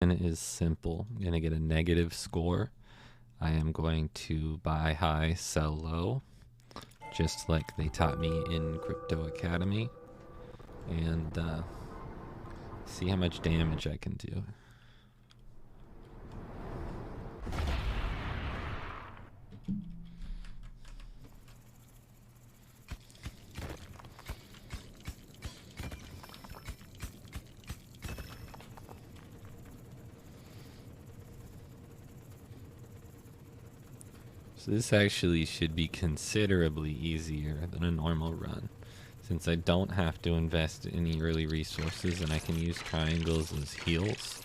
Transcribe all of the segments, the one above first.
plan is simple. I'm going to get a negative score. I am going to buy high, sell low, just like they taught me in Crypto Academy, and see how much damage I can do. So this actually should be considerably easier than a normal run, since I don't have to invest any early resources and I can use triangles as heals.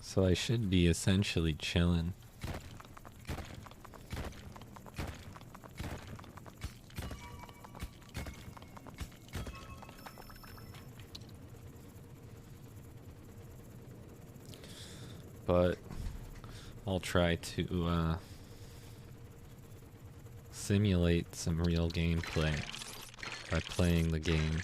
So I should be essentially chilling. But I'll try to simulate some real gameplay by playing the game.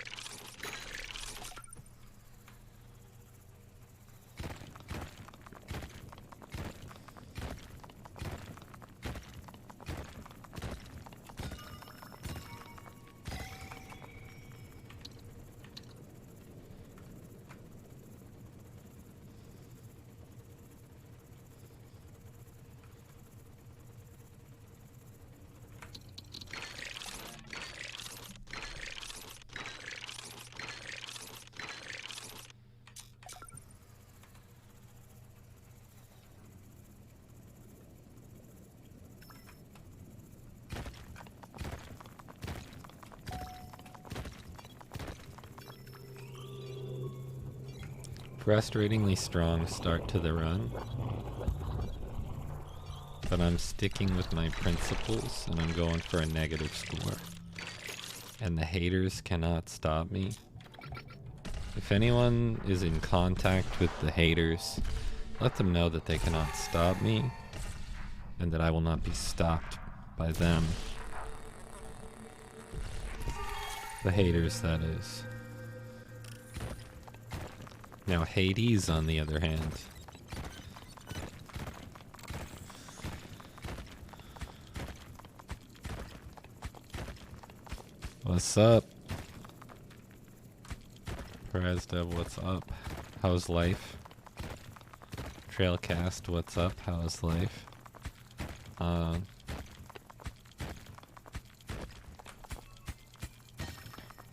Frustratingly strong start to the run, but I'm sticking with my principles and I'm going for a negative score. And the haters cannot stop me. If anyone is in contact with the haters, let them know that they cannot stop me and that I will not be stopped by them. The haters, that is. Now Hades, on the other hand, what's up? Prezdev, what's up? How's life? Trailcast, what's up? How's life?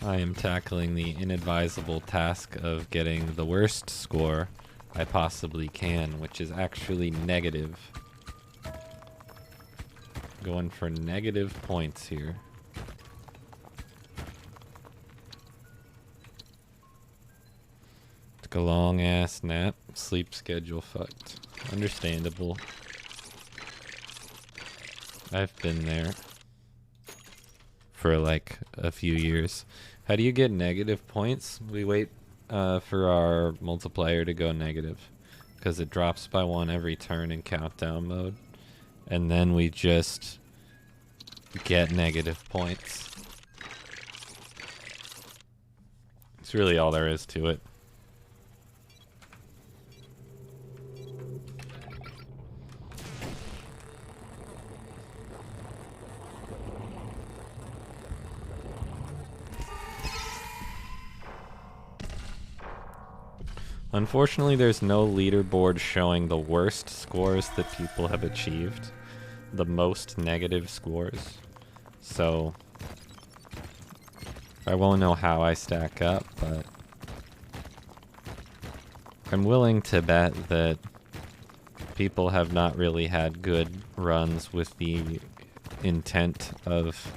I am tackling the inadvisable task of getting the worst score I possibly can, which is actually negative. Going for negative points here. Took a long ass nap, sleep schedule fucked. Understandable. I've been there for like a few years. How do you get negative points? We wait for our multiplier to go negative because it drops by 1 every turn in countdown mode, and then we just get negative points. It's really all there is to it. Unfortunately, there's no leaderboard showing the worst scores that people have achieved, the most negative scores. So I won't know how I stack up, but I'm willing to bet that people have not really had good runs with the intent of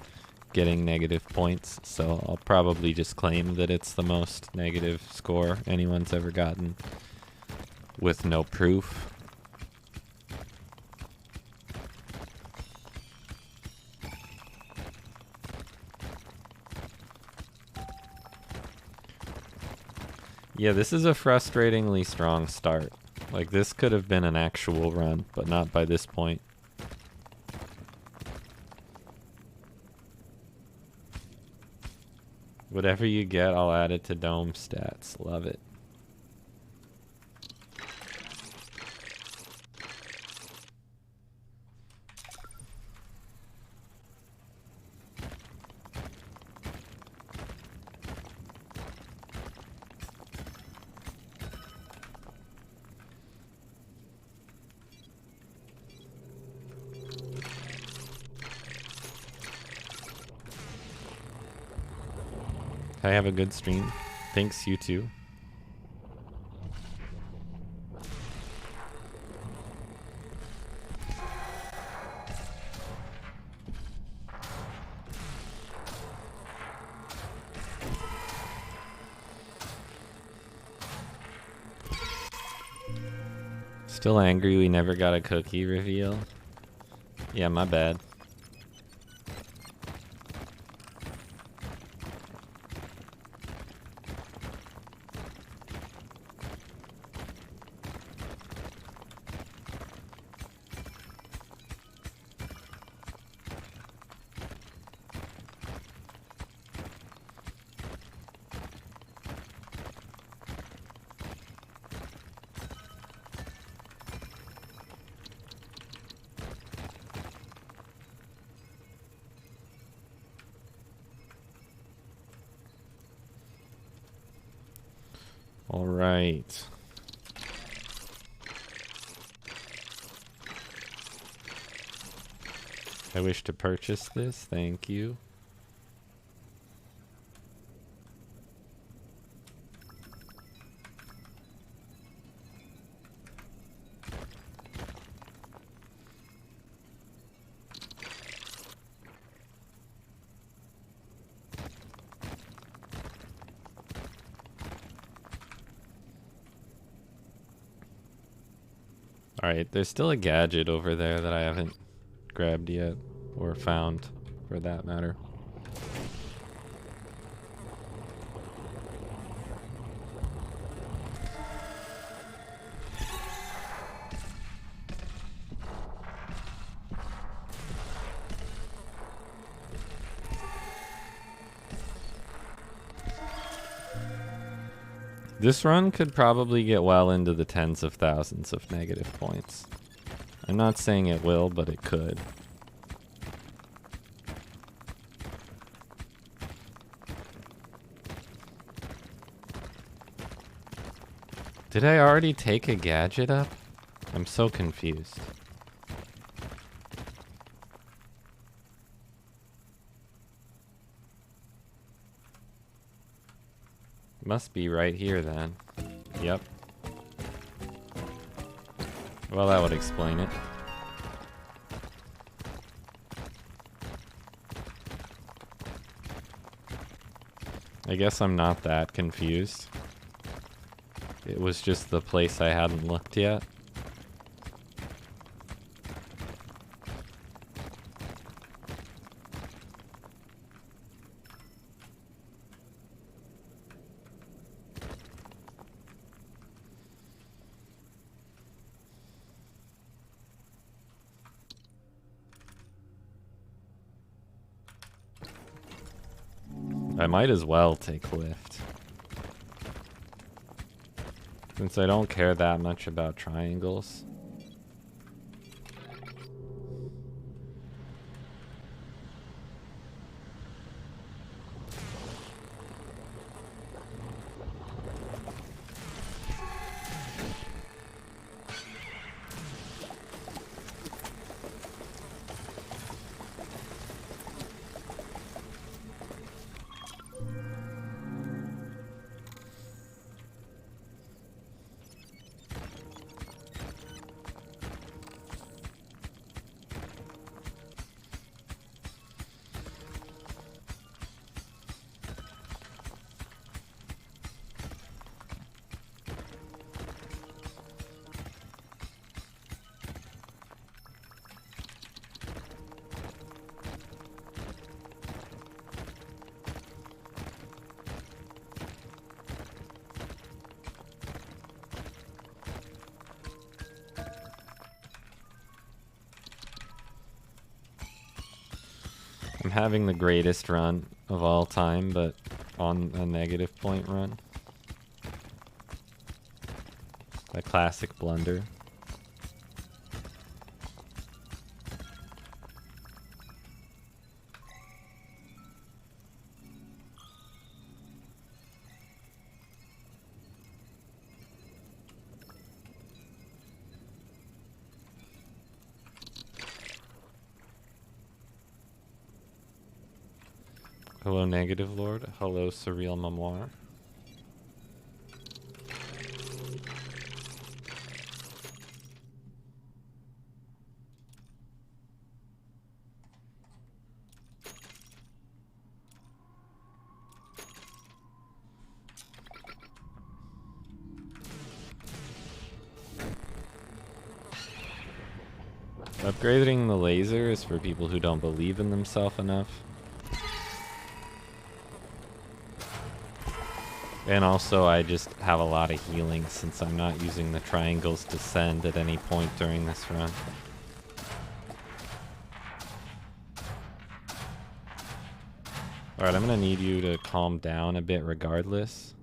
getting negative points, so I'll probably just claim that it's the most negative score anyone's ever gotten with no proof. Yeah, this is a frustratingly strong start. Like, this could have been an actual run, but not by this point. Whatever you get, I'll add it to Dome stats. Love it. I have a good stream. Thanks, you too. Still angry we never got a cookie reveal. Yeah, my bad. All right. I wish to purchase this. Thank you. Alright, there's still a gadget over there that I haven't grabbed yet, or found, for that matter. This run could probably get well into the tens of thousands of negative points. I'm not saying it will, but it could. Did I already take a gadget up? I'm so confused. Must be right here then. Yep. Well, that would explain it. I guess I'm not that confused. It was just the place I hadn't looked yet. I might as well take lift. Since I don't care that much about triangles. I'm having the greatest run of all time, but on a negative point run. A classic blunder. Hello, Negative Lord. Hello, Surreal Memoir. Upgrading the laser is for people who don't believe in themselves enough. And also, I just have a lot of healing since I'm not using the triangles to send at any point during this run. Alright, I'm gonna need you to calm down a bit regardless.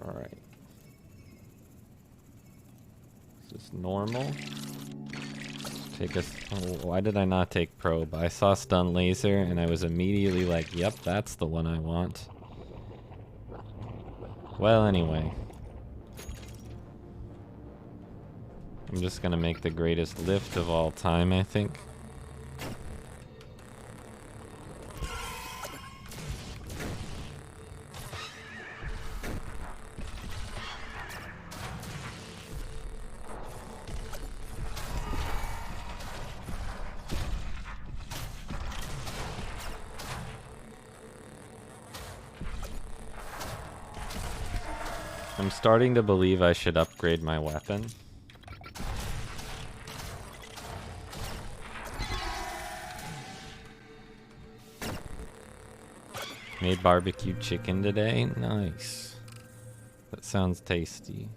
Alright. Is this normal? Take us. Oh, why did I not take probe? I saw stun laser and I was immediately like, yep, that's the one I want. Well, anyway. I'm just gonna make the greatest lift of all time, I think. I'm starting to believe I should upgrade my weapon. Made barbecue chicken today? Nice. That sounds tasty.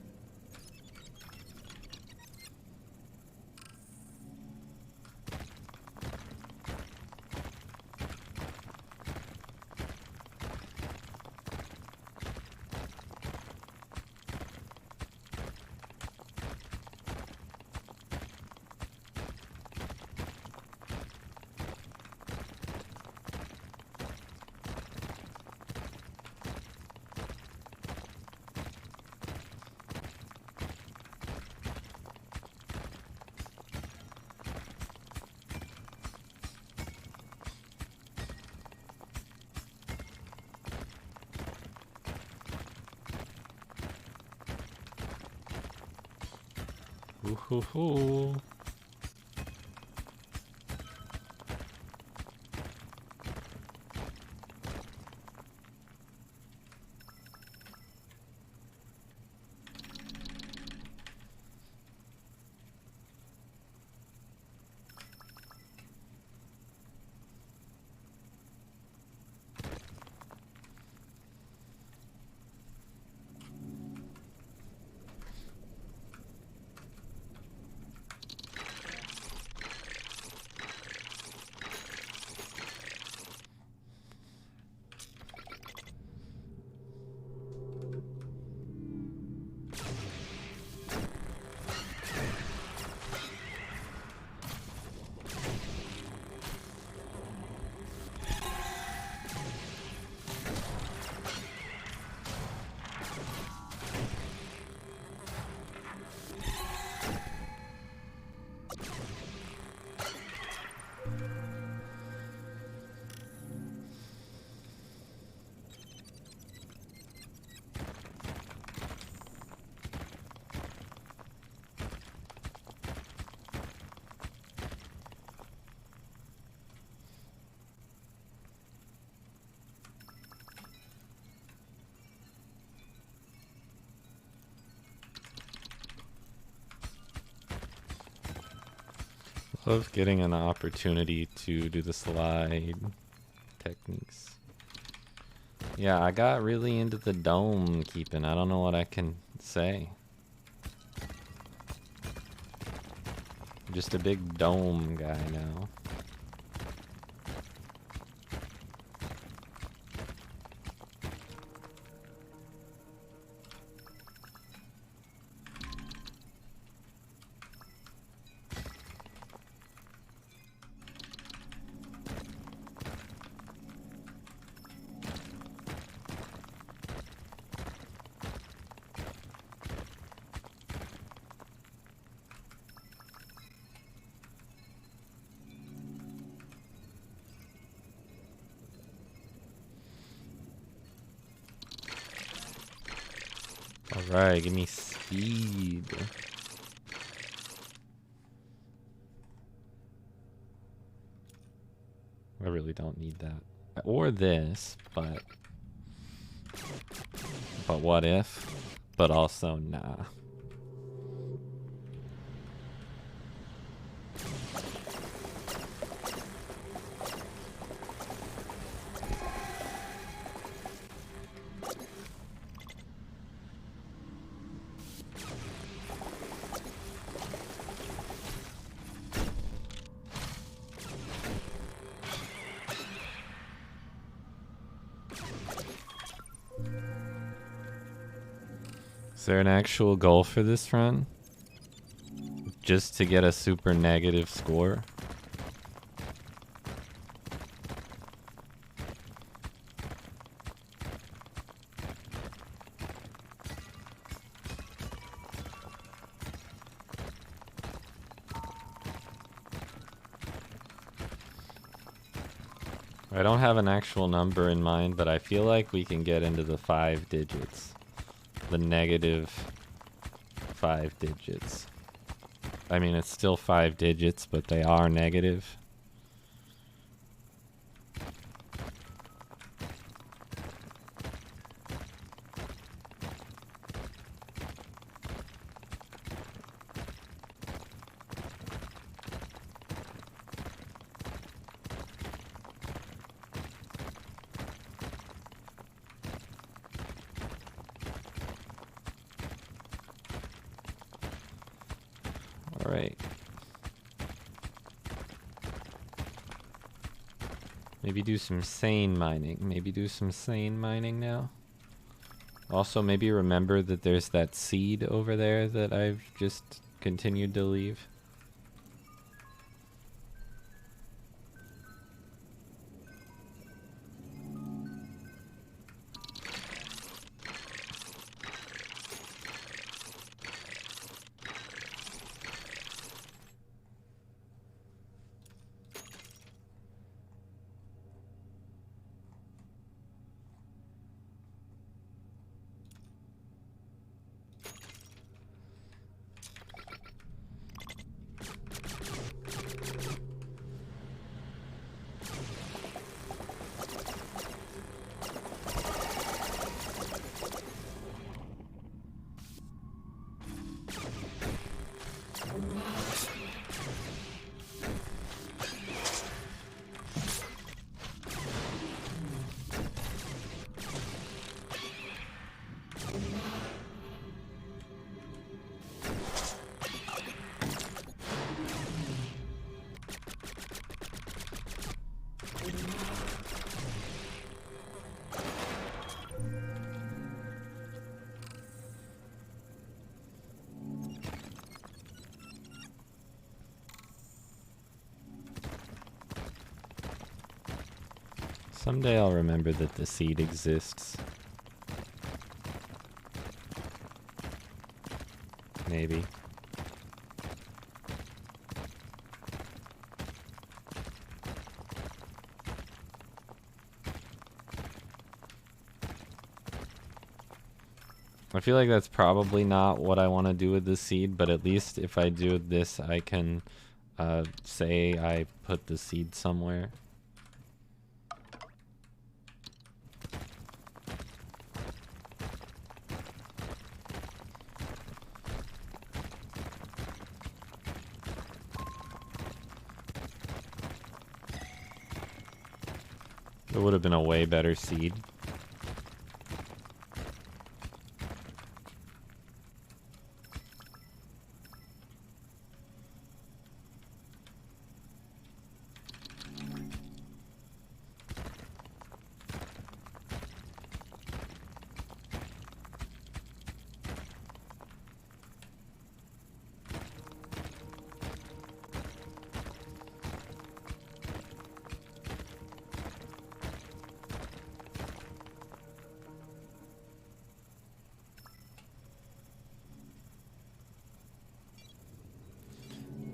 Ooh, hoo, hoo. Love getting an opportunity to do the slide techniques. Yeah, I got really into the dome keeping. I don't know what I can say. I'm just a big dome guy now. Alright, give me speed. I really don't need that. Or this, but what if? But also nah. Is there an actual goal for this run? Just to get a super negative score? I don't have an actual number in mind, but I feel like we can get into the 5 digits. The negative 5 digits. I mean, it's still 5 digits, but they are negative. Alright. Maybe do some sane mining. Maybe do some sane mining now. Also, maybe remember that there's that seed over there that I've just continued to leave. Someday I'll remember that the seed exists. Maybe. I feel like that's probably not what I want to do with the seed, but at least if I do this, I can say I put the seed somewhere. It would have been a way better seed.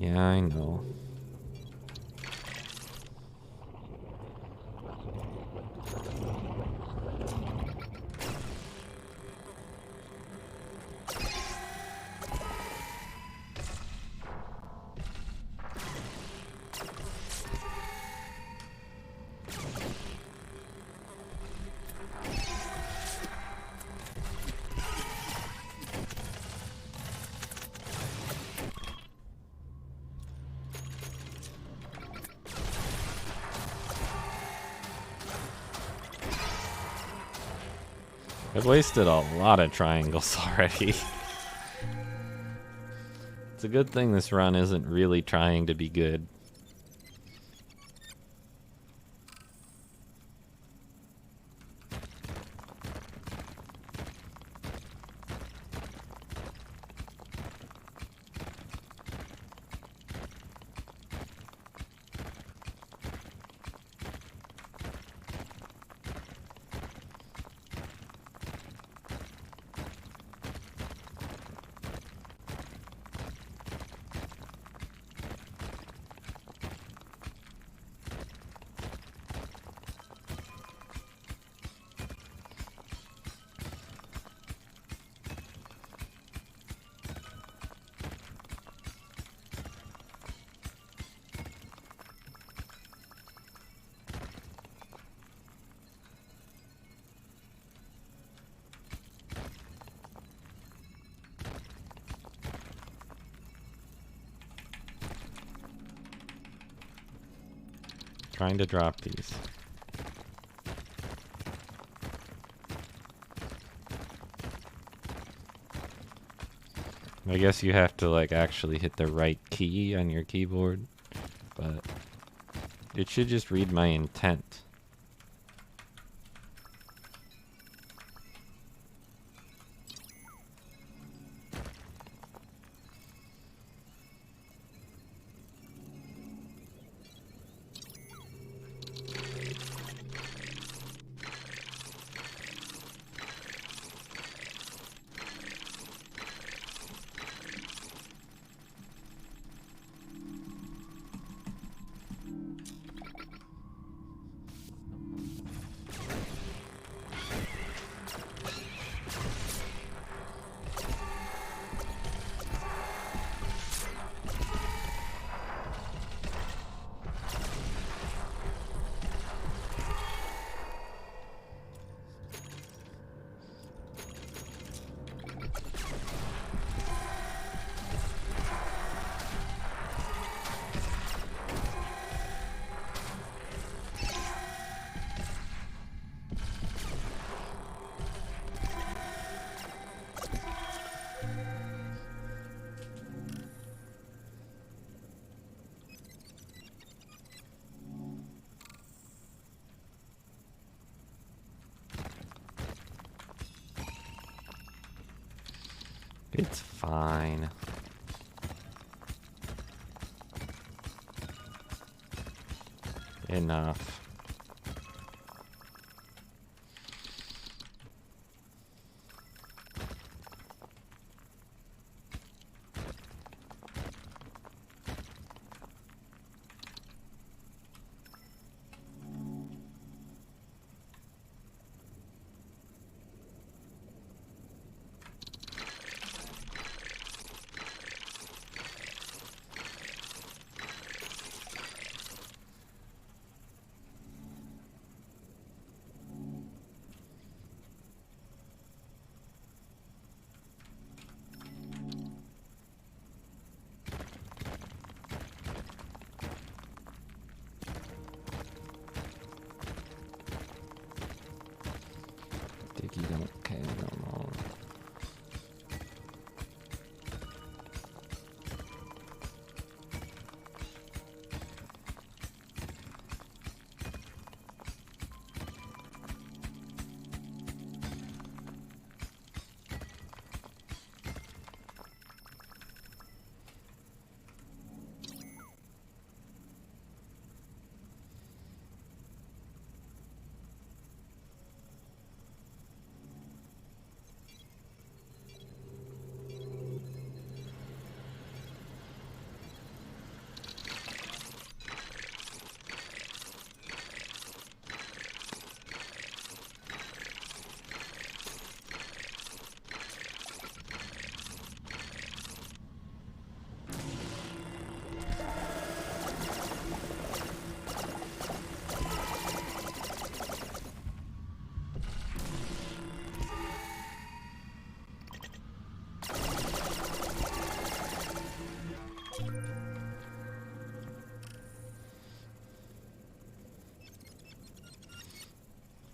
Yeah, I know. I've wasted a lot of triangles already. It's a good thing this run isn't really trying to be good. Trying to drop these. I guess you have to like actually hit the right key on your keyboard, but it should just read my intent. It's fine. Enough.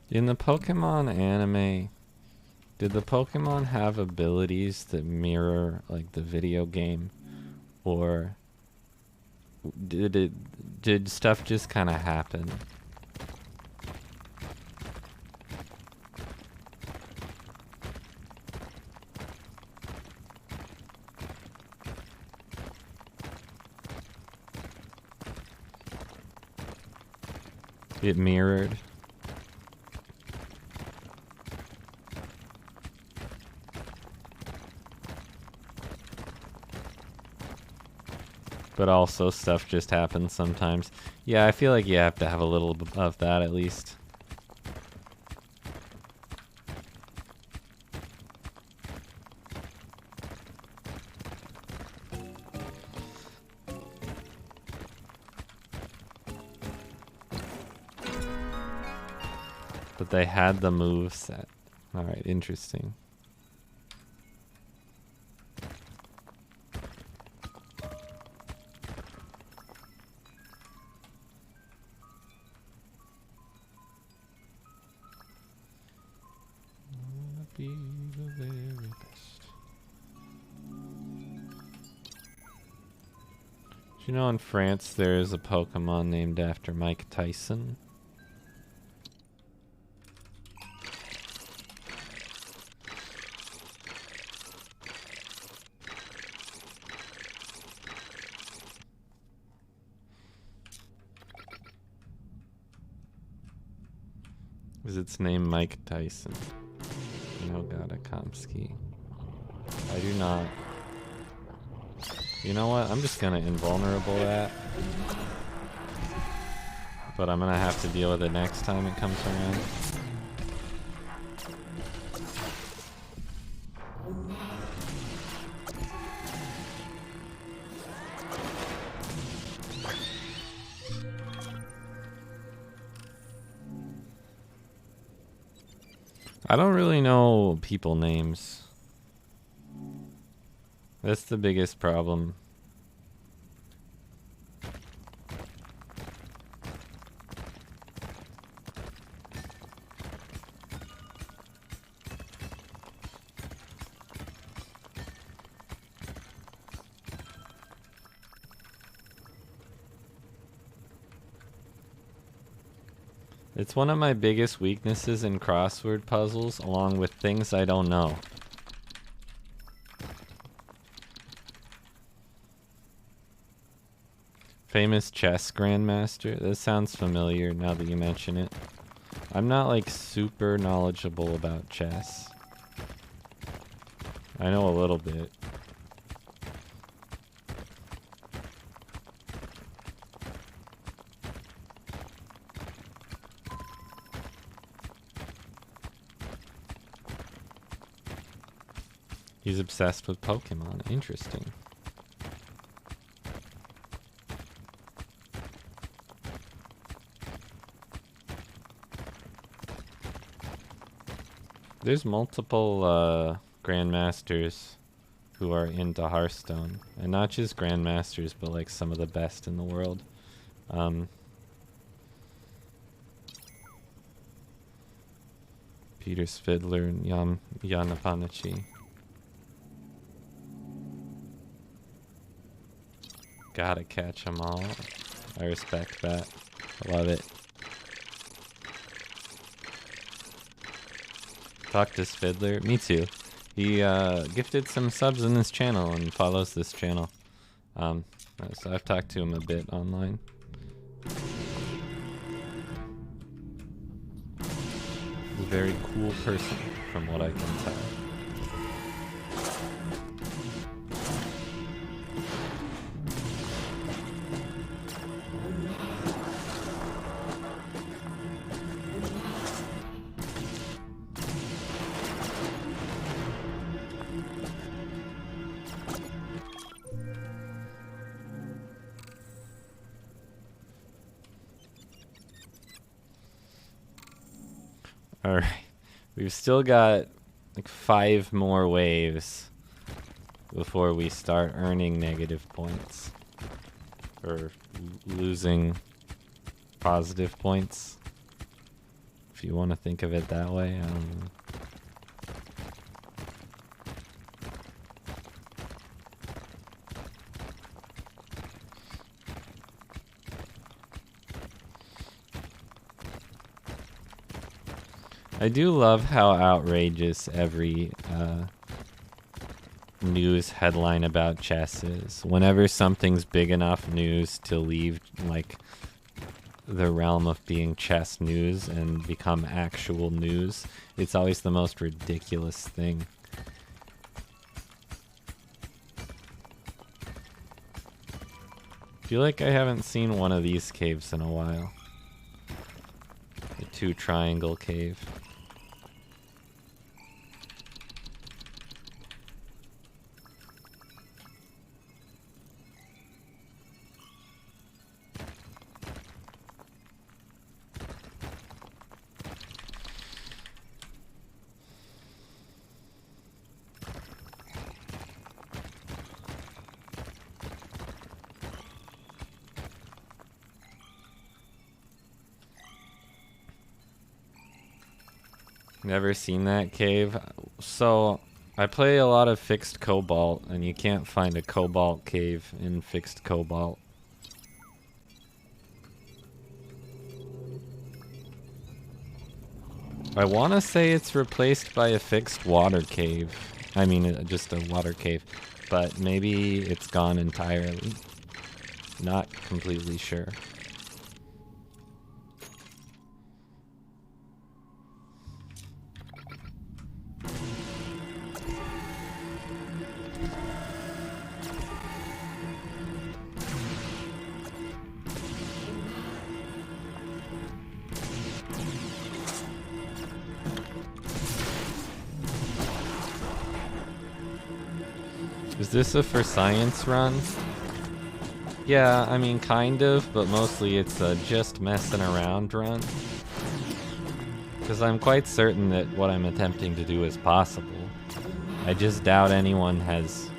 In the Pokemon anime, did the Pokemon have abilities that mirror like the video game, or did stuff just kind of happen? It mirrored. But also stuff just happens sometimes. Yeah, I feel like you have to have a little of that at least. But they had the move set. Alright, interesting. Be the very best. Do you know in France there is a Pokemon named after Mike Tyson? Is its name Mike Tyson? No, Gadakomsky. I do not. You know what? I'm just gonna invulnerable that. But I'm gonna have to deal with it next time it comes around. I don't really know people names. That's the biggest problem. It's one of my biggest weaknesses in crossword puzzles, along with things I don't know. Famous chess grandmaster? That sounds familiar now that you mention it. I'm not like super knowledgeable about chess. I know a little bit. He's obsessed with Pokemon. Interesting. There's multiple grandmasters who are into Hearthstone, and not just grandmasters, but like some of the best in the world. Peter Svidler and Jan Apanachi. Gotta catch them all. I respect that. I love it. Talk to Svidler. Me too. He gifted some subs in this channel and follows this channel. So I've talked to him a bit online. He's a very cool person, from what I can tell. Alright, we've still got like 5 more waves before we start earning negative points. Or losing positive points. If you want to think of it that way, I don't know. I do love how outrageous every news headline about chess is. Whenever something's big enough news to leave like the realm of being chess news and become actual news, it's always the most ridiculous thing. I feel like I haven't seen one of these caves in a while. The 2 triangle cave. Never seen that cave. So I play a lot of fixed cobalt, and you can't find a cobalt cave in fixed cobalt. I want to say it's replaced by a fixed water cave. I mean, just a water cave. But maybe it's gone entirely. Not completely sure. Is this a for science run? Yeah, I mean kind of, but mostly it's a just messing around run. Because I'm quite certain that what I'm attempting to do is possible. I just doubt anyone has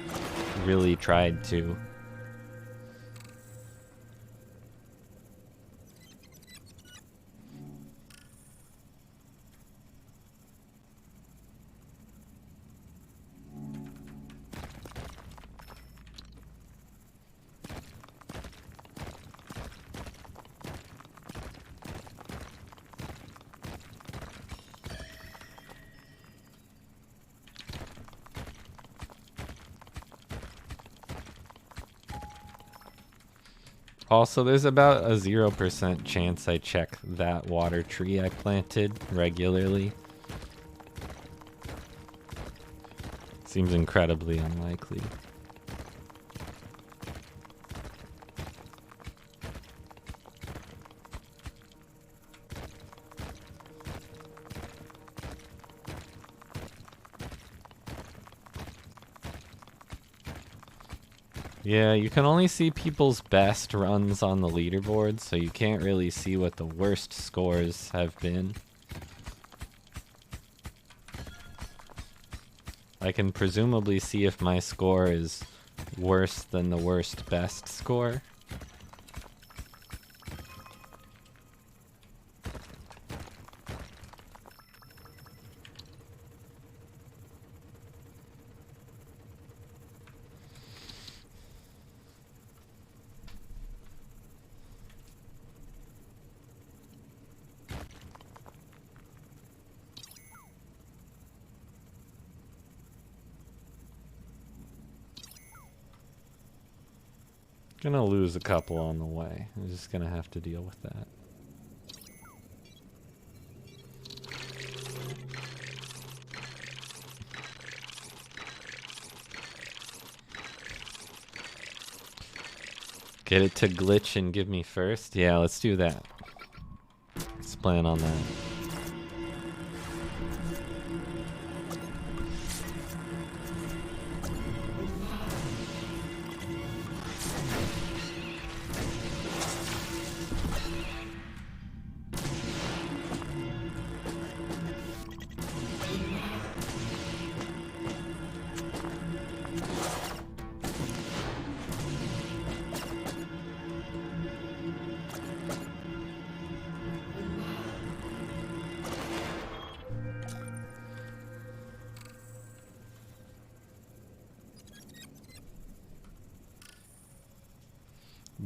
really tried to. Also, there's about a 0% chance I check that water tree I planted regularly. Seems incredibly unlikely. Yeah, you can only see people's best runs on the leaderboard, so you can't really see what the worst scores have been. I can presumably see if my score is worse than the worst best score. Gonna lose a couple on the way. I'm just gonna have to deal with that. Get it to glitch and give me first? Yeah, let's do that. Let's plan on that.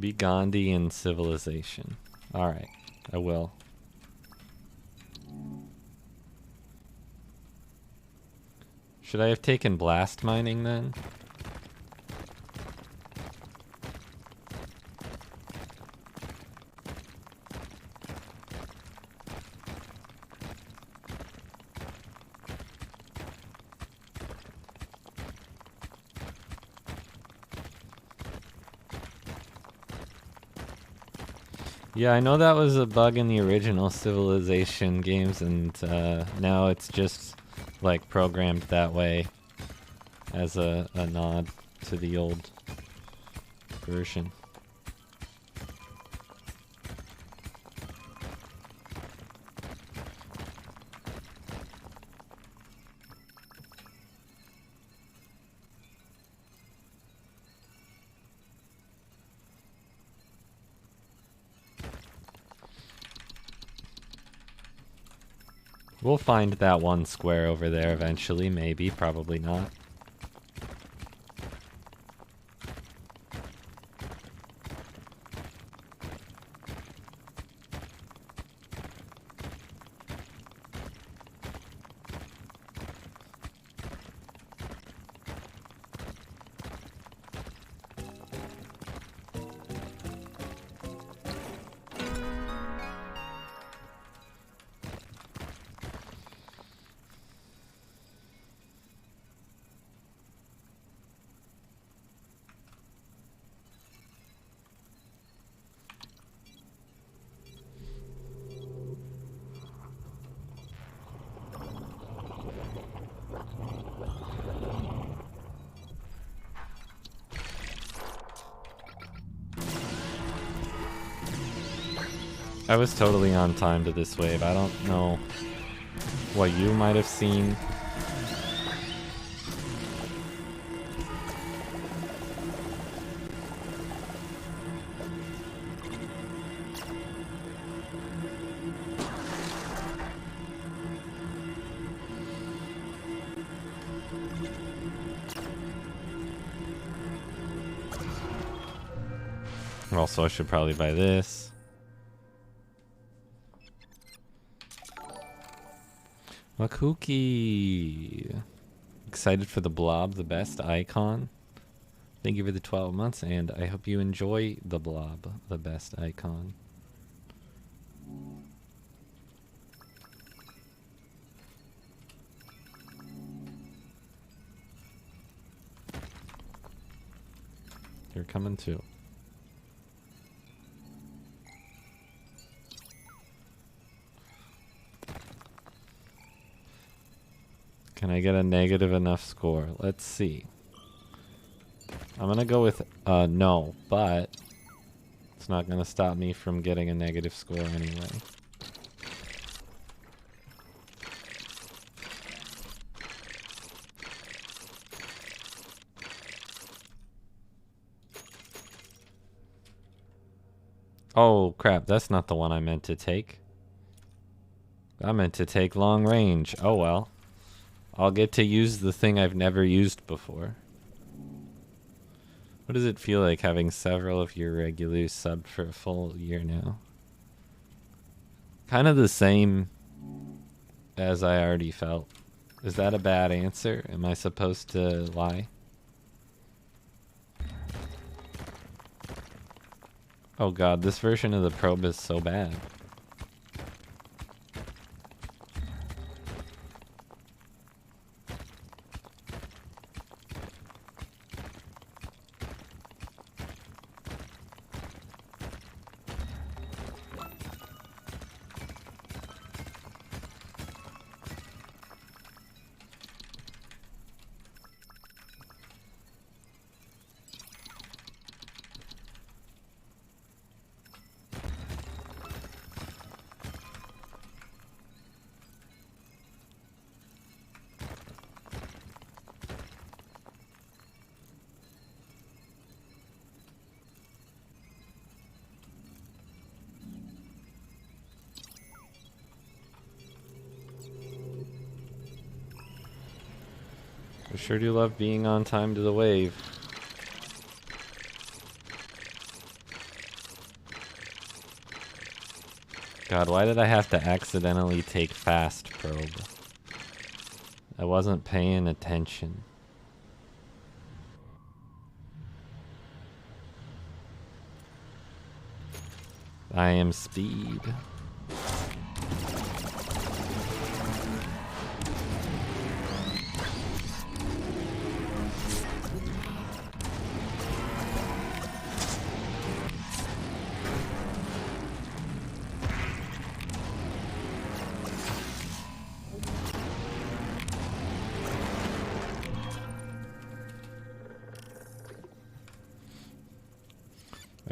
Be Gandhi in civilization. Alright, I will. Should I have taken blast mining then? Yeah, I know that was a bug in the original Civilization games, and now it's just like programmed that way as a nod to the old version. We'll find that one square over there eventually, maybe, probably not. I was totally on time to this wave. I don't know what you might have seen. Also, I should probably buy this. Makuki! Excited for the blob, the best icon. Thank you for the 12 months, and I hope you enjoy the blob, the best icon. You're coming too. Can I get a negative enough score? Let's see. I'm gonna go with no, but it's not gonna stop me from getting a negative score anyway. Oh crap, that's not the one I meant to take. I meant to take long range. Oh well. I'll get to use the thing I've never used before. What does it feel like having several of your regulars subbed for a full year now? Kind of the same as I already felt. Is that a bad answer? Am I supposed to lie? Oh god, this version of the probe is so bad. I sure do love being on time to the wave. God, why did I have to accidentally take fast probe? I wasn't paying attention. I am speed.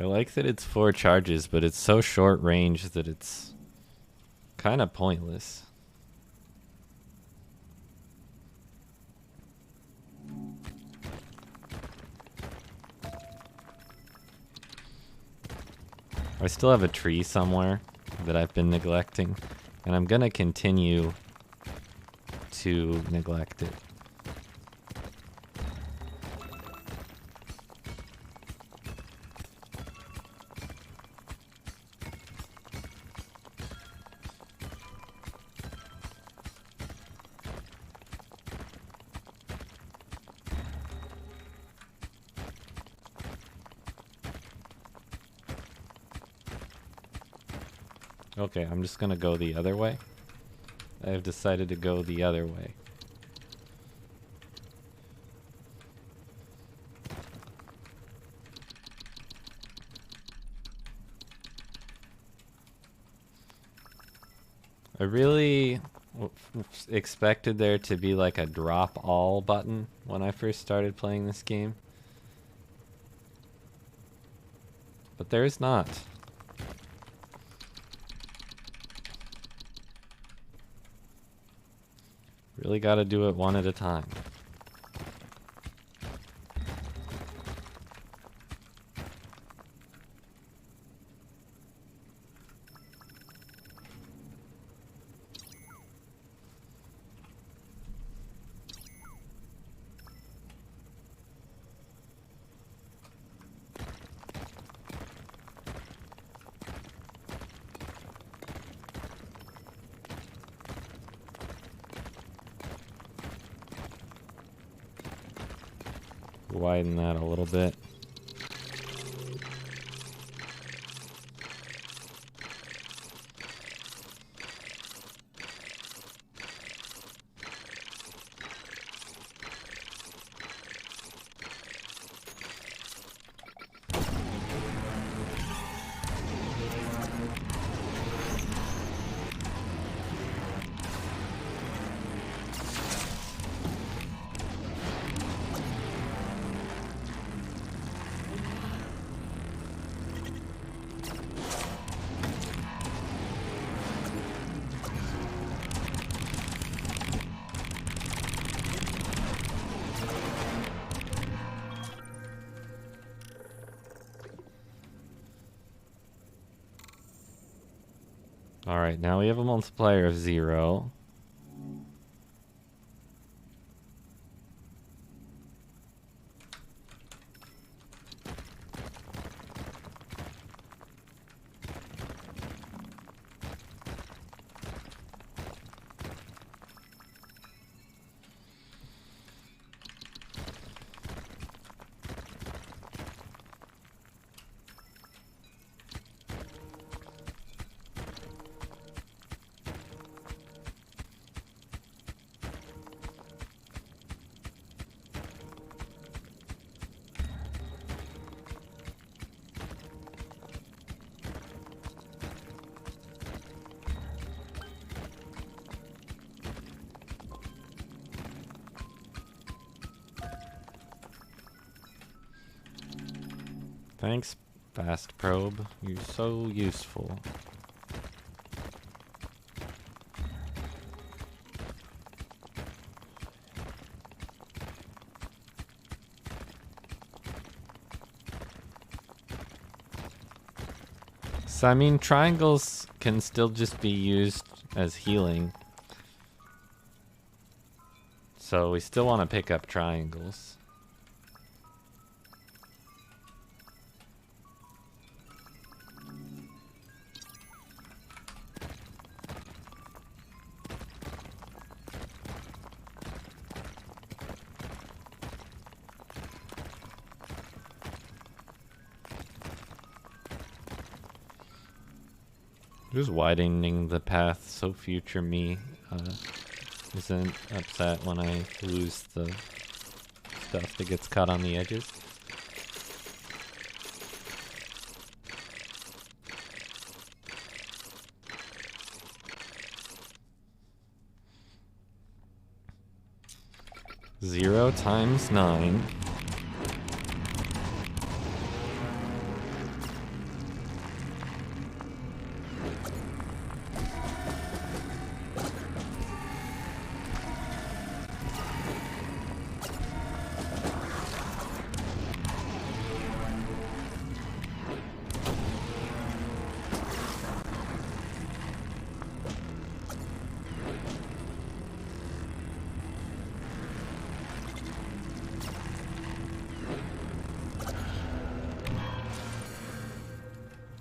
I like that it's 4 charges, but it's so short range that it's kind of pointless. I still have a tree somewhere that I've been neglecting, and I'm gonna continue to neglect it. Okay, I'm just gonna go the other way. I have decided to go the other way. I really expected there to be like a drop all button when I first started playing this game. But there's not. Really gotta do it one at a time. Widen that a little bit. Alright, now we have a multiplier of 0. Thanks, Fast Probe. You're so useful. So, I mean, triangles can still just be used as healing. So we still want to pick up triangles. Just widening the path so future me isn't upset when I lose the stuff that gets cut on the edges. Zero times 9.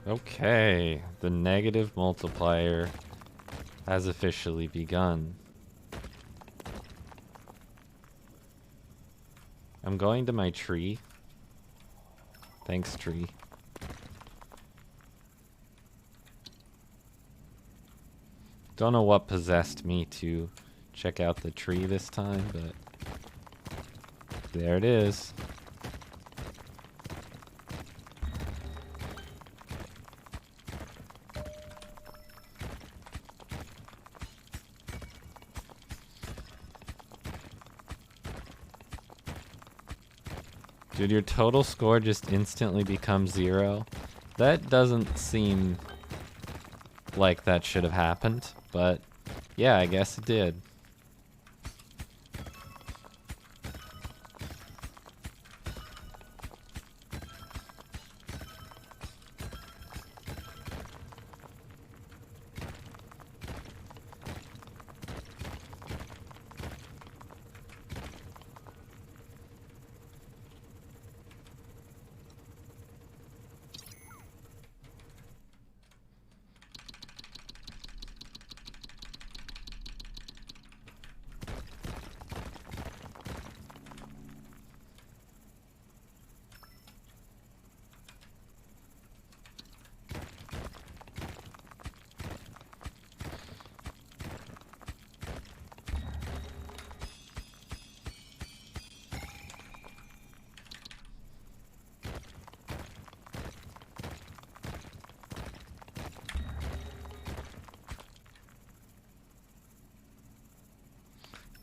Okay, the negative multiplier has officially begun. I'm going to my tree. Thanks, tree. Don't know what possessed me to check out the tree this time, but there it is. Dude, your total score just instantly becomes 0. That doesn't seem like that should have happened, but yeah, I guess it did.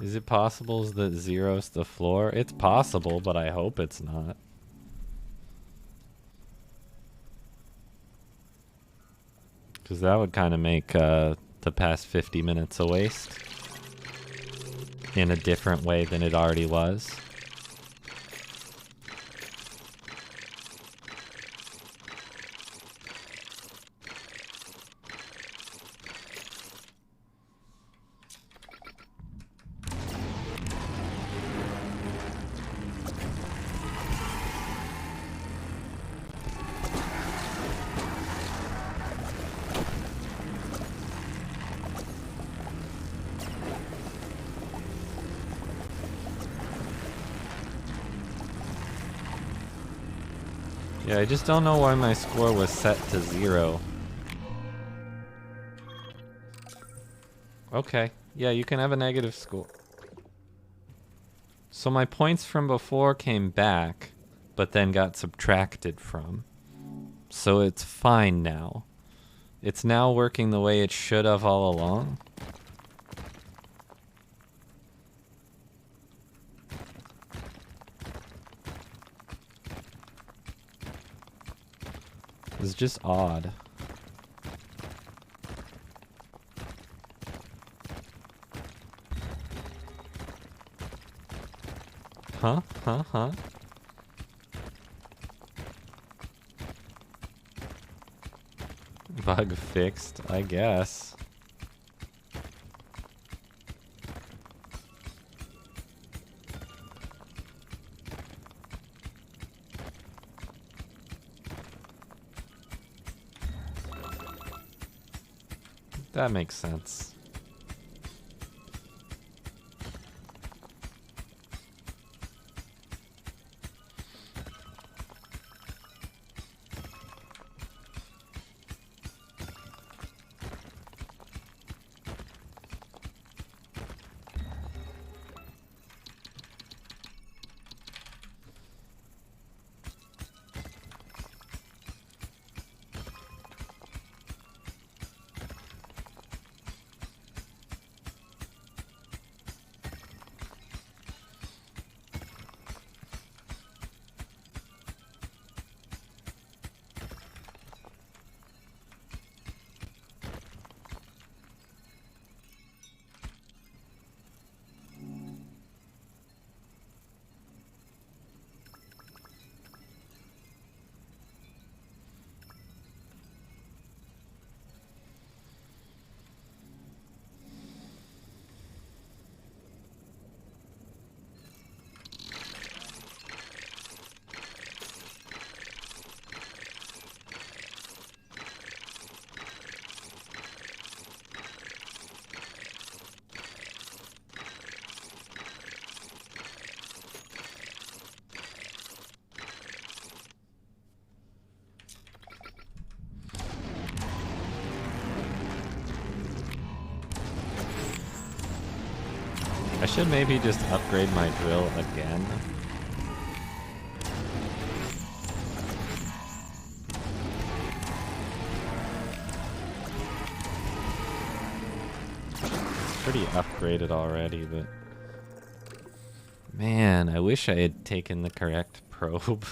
Is it possible that 0's the floor? It's possible, but I hope it's not. Because that would kind of make the past 50 minutes a waste. In a different way than it already was. Yeah, I just don't know why my score was set to 0. Okay, yeah, you can have a negative score. So my points from before came back, but then got subtracted from. So it's fine now. It's now working the way it should have all along. It's just odd. Huh? Bug fixed, I guess. That makes sense. I should maybe just upgrade my drill again. It's pretty upgraded already, but... Man, I wish I had taken the correct probe.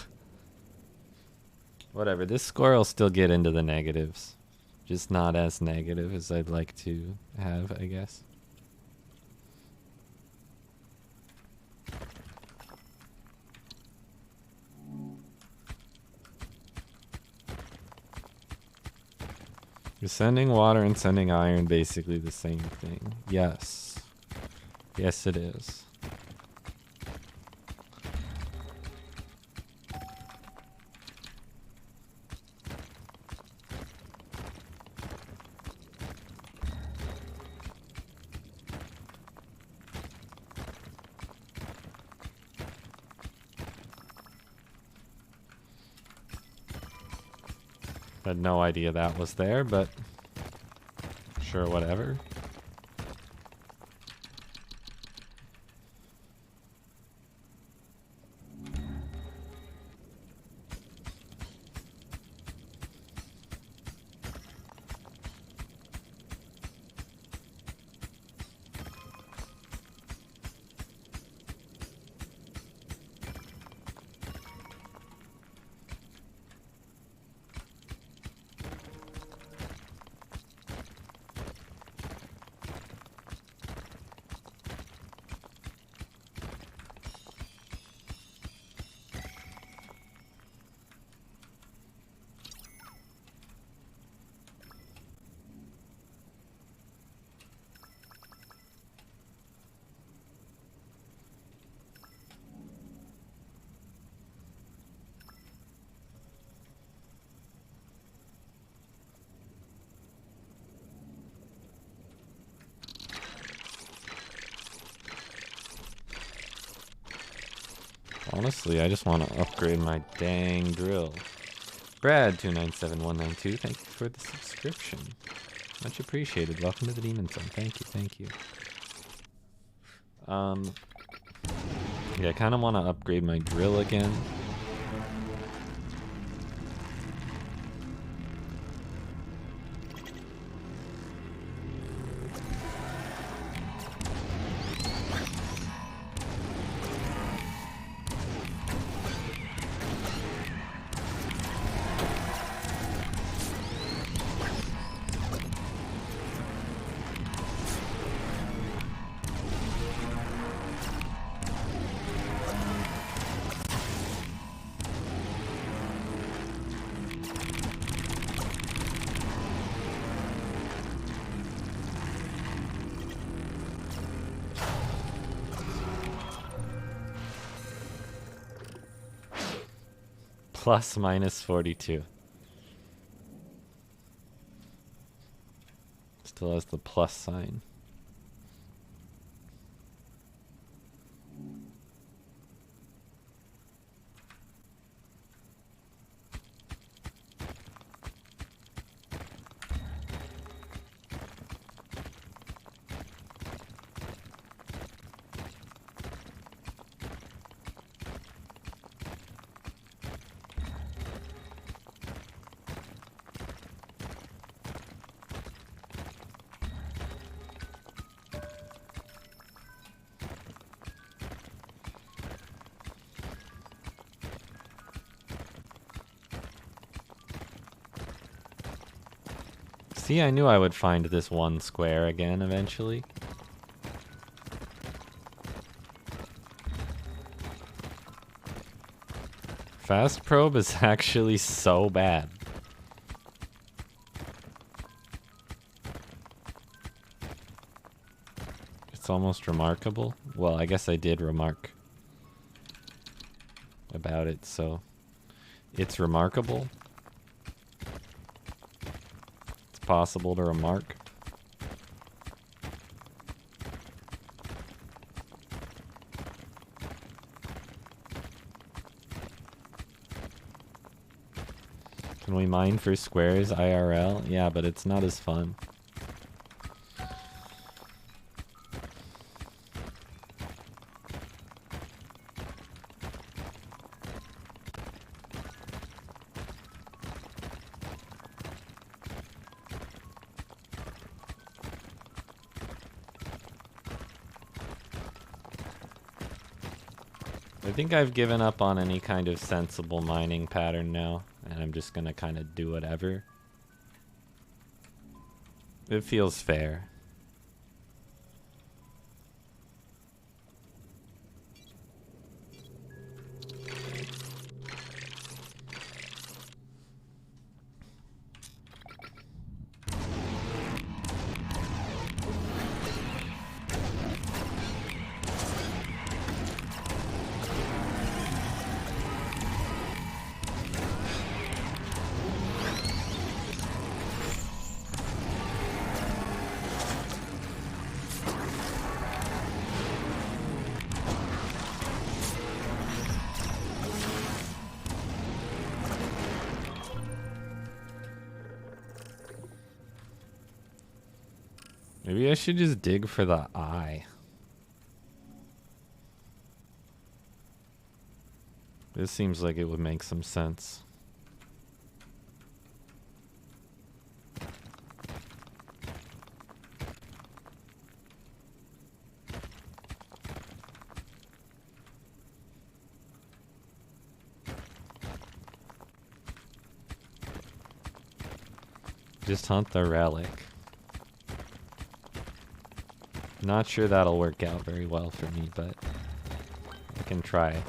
Whatever, this score will still get into the negatives. Just not as negative as I'd like to have, I guess. Is sending water and sending iron basically the same thing? Yes. Yes, it is. Had no idea that was there, but sure, whatever. Honestly, I just want to upgrade my dang drill. Brad297192, thank you for the subscription. Much appreciated. Welcome to the Demon Zone. Thank you, thank you. Yeah, I kind of want to upgrade my drill again. Plus minus 42. Still has the plus sign. See, I knew I would find this one square again eventually. Fast probe is actually so bad. It's almost remarkable. Well, I guess I did remark about it, so it's remarkable. Possible to remark. Can we mine for squares IRL? Yeah, but it's not as fun. I think I've given up on any kind of sensible mining pattern now, and I'm just gonna kind of do whatever. It feels fair. Maybe I should just dig for the eye. This seems like it would make some sense. Just hunt the relic. Not sure that'll work out very well for me, but I can try.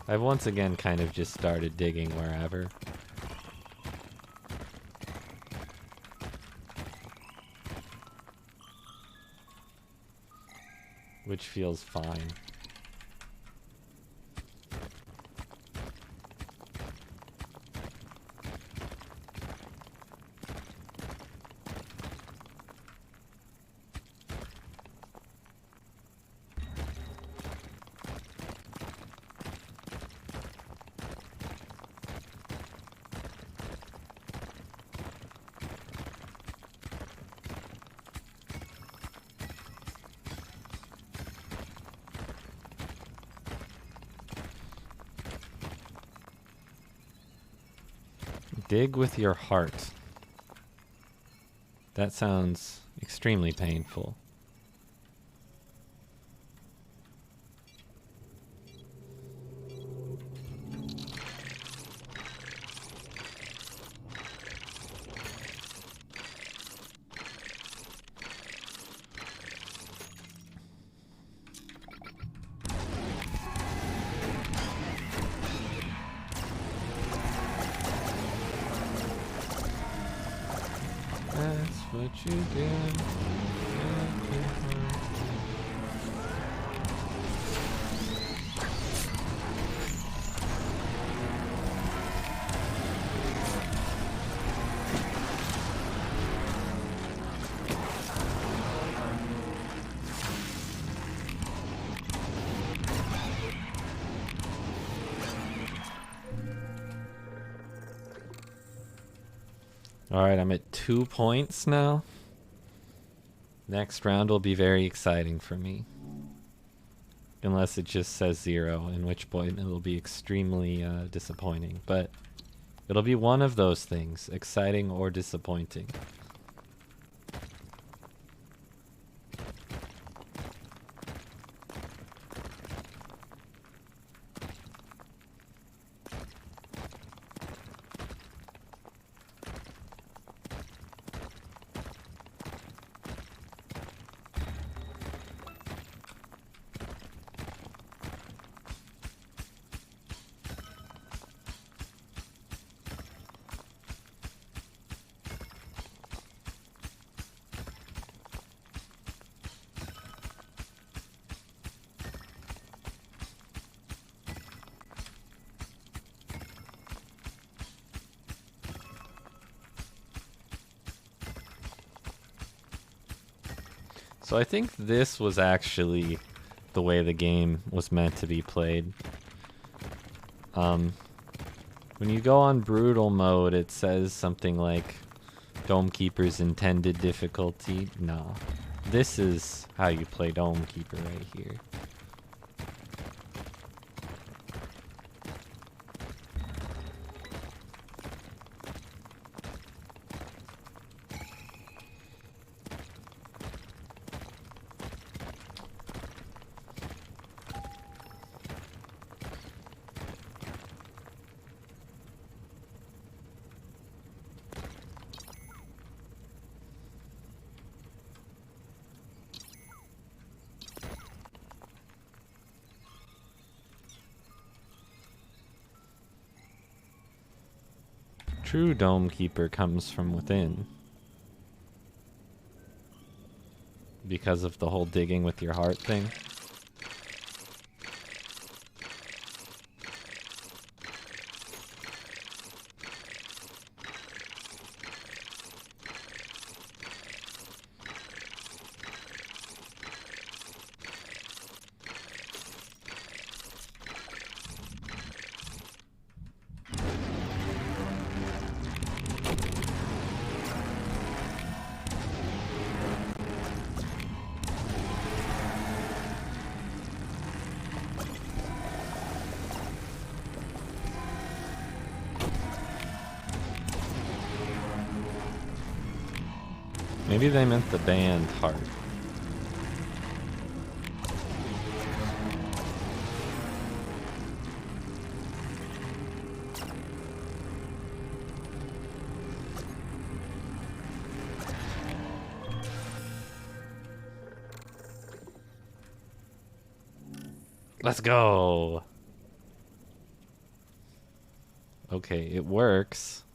I've once again kind of just started digging wherever. Which feels fine. Dig with your heart. That sounds extremely painful. What you did. Alright, I'm at 2 points now. Next round will be very exciting for me. Unless it just says 0, in which point it'll be extremely disappointing. But it'll be one of those things, exciting or disappointing. So I think this was actually the way the game was meant to be played. When you go on brutal mode, it says something like Dome Keeper's intended difficulty. No. This is how you play Dome Keeper right here. True Dome Keeper comes from within. Because of the whole digging with your heart thing. Maybe they meant the band heart. Let's go. Okay, it works.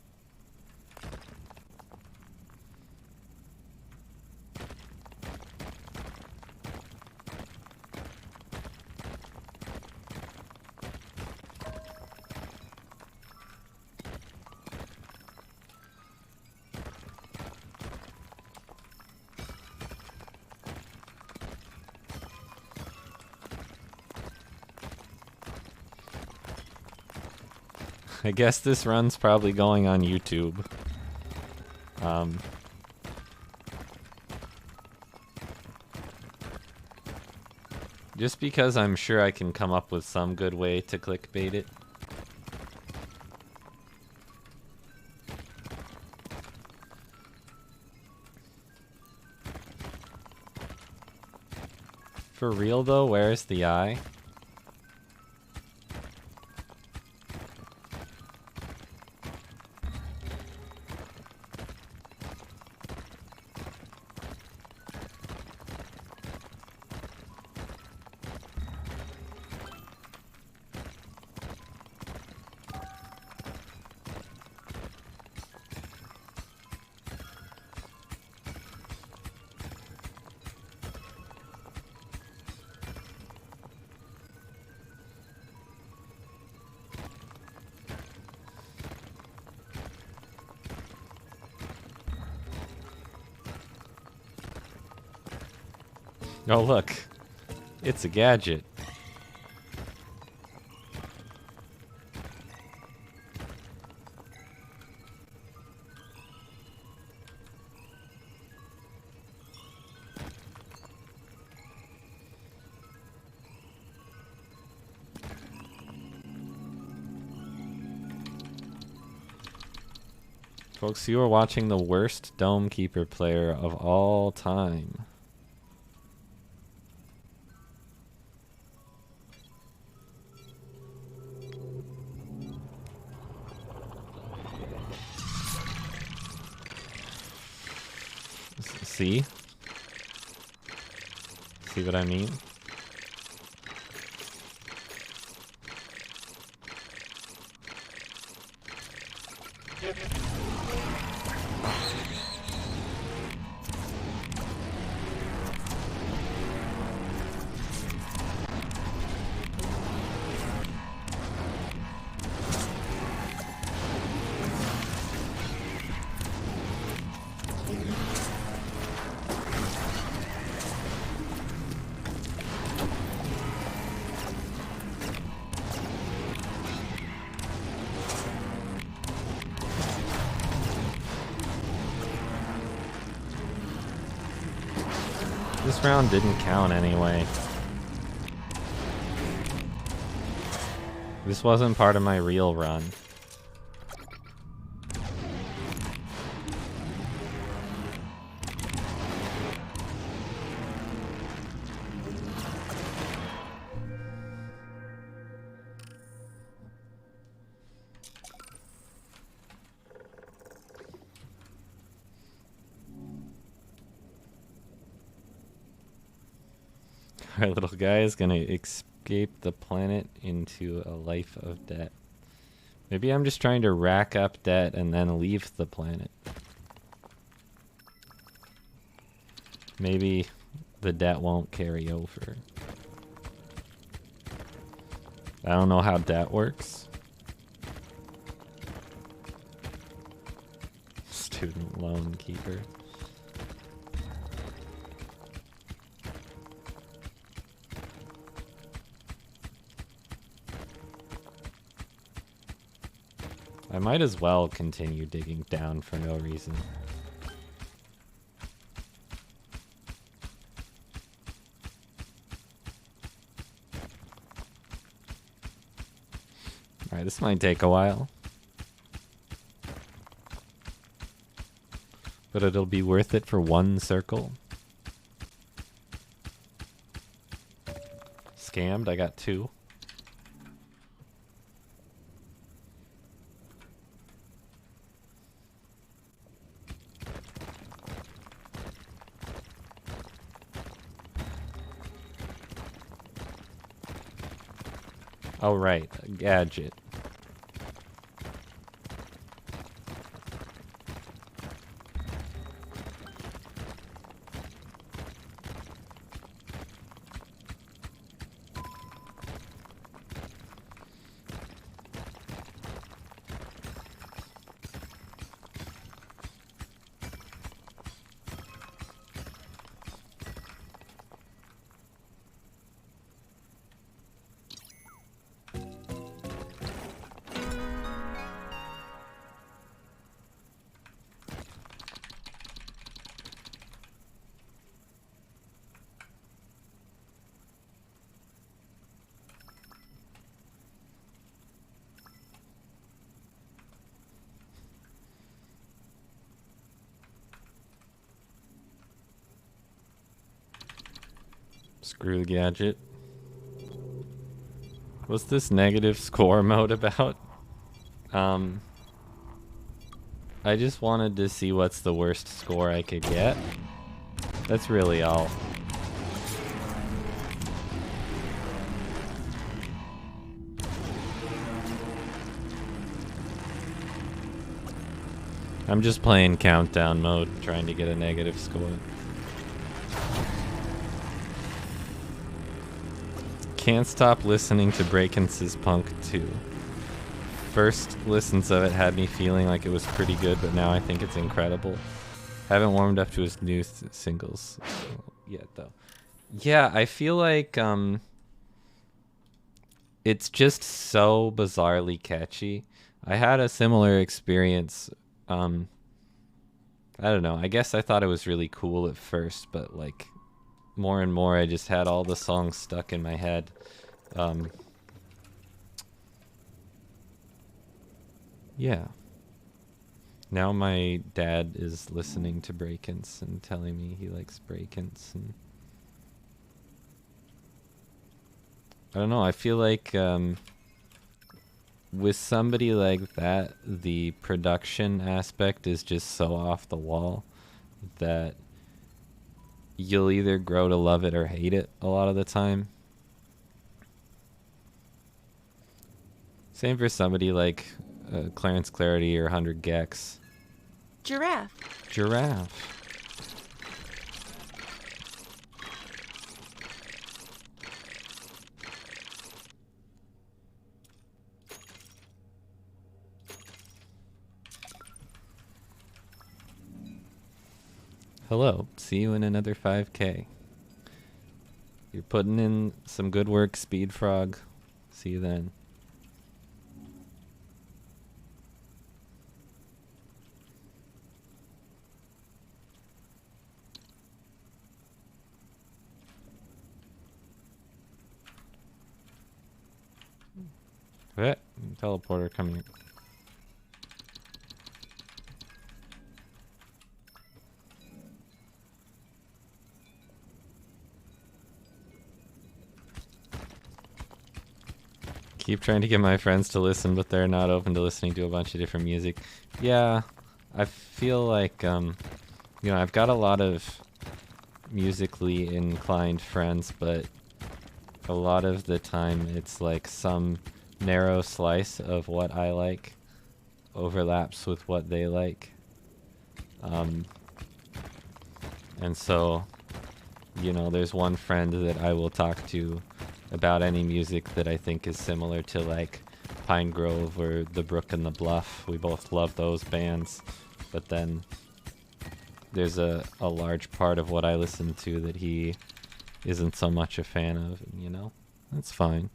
I guess this run's probably going on YouTube. Just because I'm sure I can come up with some good way to clickbait it. For real though, where's the eye? Oh look, it's a gadget. Folks, you are watching the worst Dome Keeper player of all time. See? See what I mean? This round didn't count anyway. This wasn't part of my real run. Our little guy is gonna escape the planet into a life of debt. Maybe I'm just trying to rack up debt and then leave the planet. Maybe the debt won't carry over. I don't know how debt works. Student loan keeper. I might as well continue digging down for no reason. Alright, this might take a while. But it'll be worth it for one circle. Scammed, I got 2. Oh, right, a gadget. Screw the gadget. What's this negative score mode about? I just wanted to see what's the worst score I could get. That's really all. I'm just playing countdown mode, trying to get a negative score. Can't stop listening to Breakin's Punk 2. First listens of it had me feeling like it was pretty good, but now I think it's incredible. Haven't warmed up to his new singles yet, though. Yeah, I feel like it's just so bizarrely catchy. I had a similar experience. I don't know. I guess I thought it was really cool at first, but like more and more I just had all the songs stuck in my head. Yeah. Now my dad is listening to Breakins and telling me he likes Breakins, and I don't know, I feel like with somebody like that, the production aspect is just so off the wall that you'll either grow to love it or hate it a lot of the time. Same for somebody like Clarence Clarity or 100 Gex. Giraffe. Giraffe. Hello, see you in another 5K. You're putting in some good work, Speed Frog. See you then. Teleporter, come here. Keep trying to get my friends to listen, but they're not open to listening to a bunch of different music. Yeah, I feel like, you know, I've got a lot of musically inclined friends, but a lot of the time it's like some narrow slice of what I like overlaps with what they like. And so, you know, there's one friend that I will talk to about any music that I think is similar to like Pine Grove or The Brook and the Bluff. We both love those bands, but then there's a large part of what I listen to that he isn't so much a fan of, and, you know, that's fine.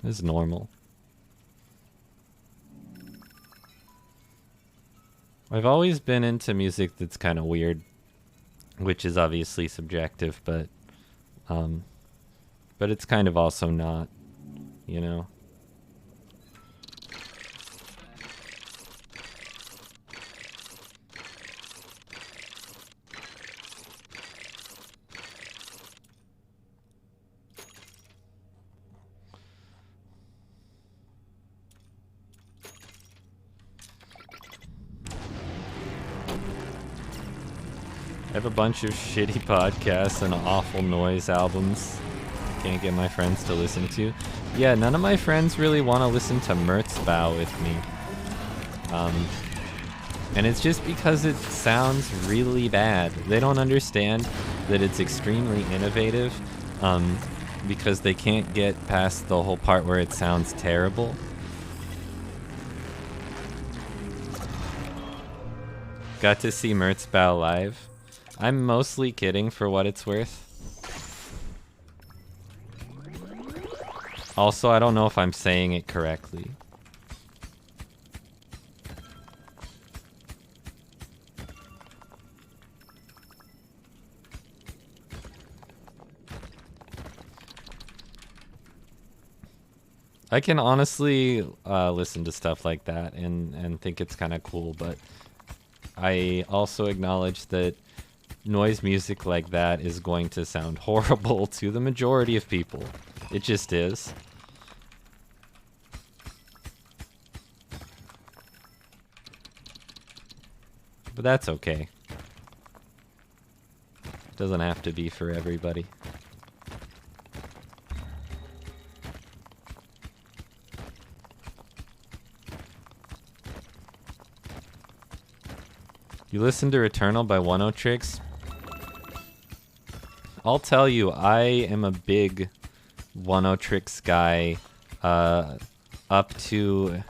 It's normal. I've always been into music that's kind of weird, which is obviously subjective, but it's kind of also not, you know. I have a bunch of shitty podcasts and awful noise albums. Can't get my friends to listen to. Yeah, none of my friends really want to listen to Merzbow with me. And it's just because it sounds really bad. They don't understand that it's extremely innovative, because they can't get past the whole part where it sounds terrible. Got to see Merzbow live. I'm mostly kidding for what it's worth. Also, I don't know if I'm saying it correctly. I can honestly listen to stuff like that and think it's kind of cool, but I also acknowledge that noise music like that is going to sound horrible to the majority of people. It just is. But that's okay. It doesn't have to be for everybody. You listen to Returnal by One-O-Trix? I'll tell you, I am a big One-O-Trix guy up to...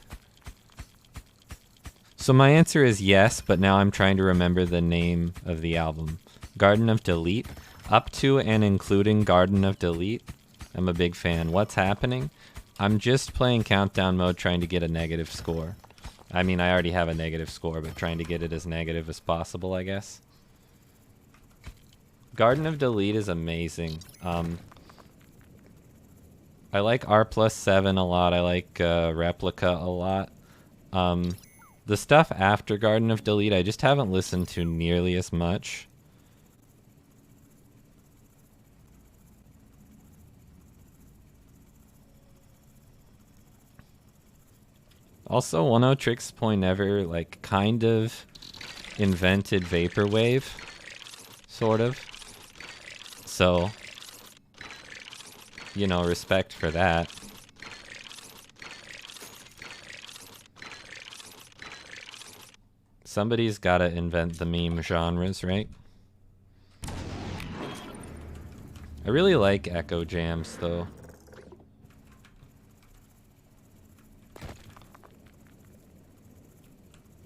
So my answer is yes, but now I'm trying to remember the name of the album. Garden of Delete. Up to and including Garden of Delete. I'm a big fan. What's happening? I'm just playing countdown mode trying to get a negative score. I mean, I already have a negative score, but trying to get it as negative as possible, I guess. Garden of Delete is amazing. I like R+7 a lot. I like Replica a lot. The stuff after Garden of Delete, I just haven't listened to nearly as much. Also, One-O-Trix Poinever, like, kind of invented Vaporwave, sort of. So, you know, respect for that. Somebody's gotta invent the meme genres, right? I really like Echo Jams, though.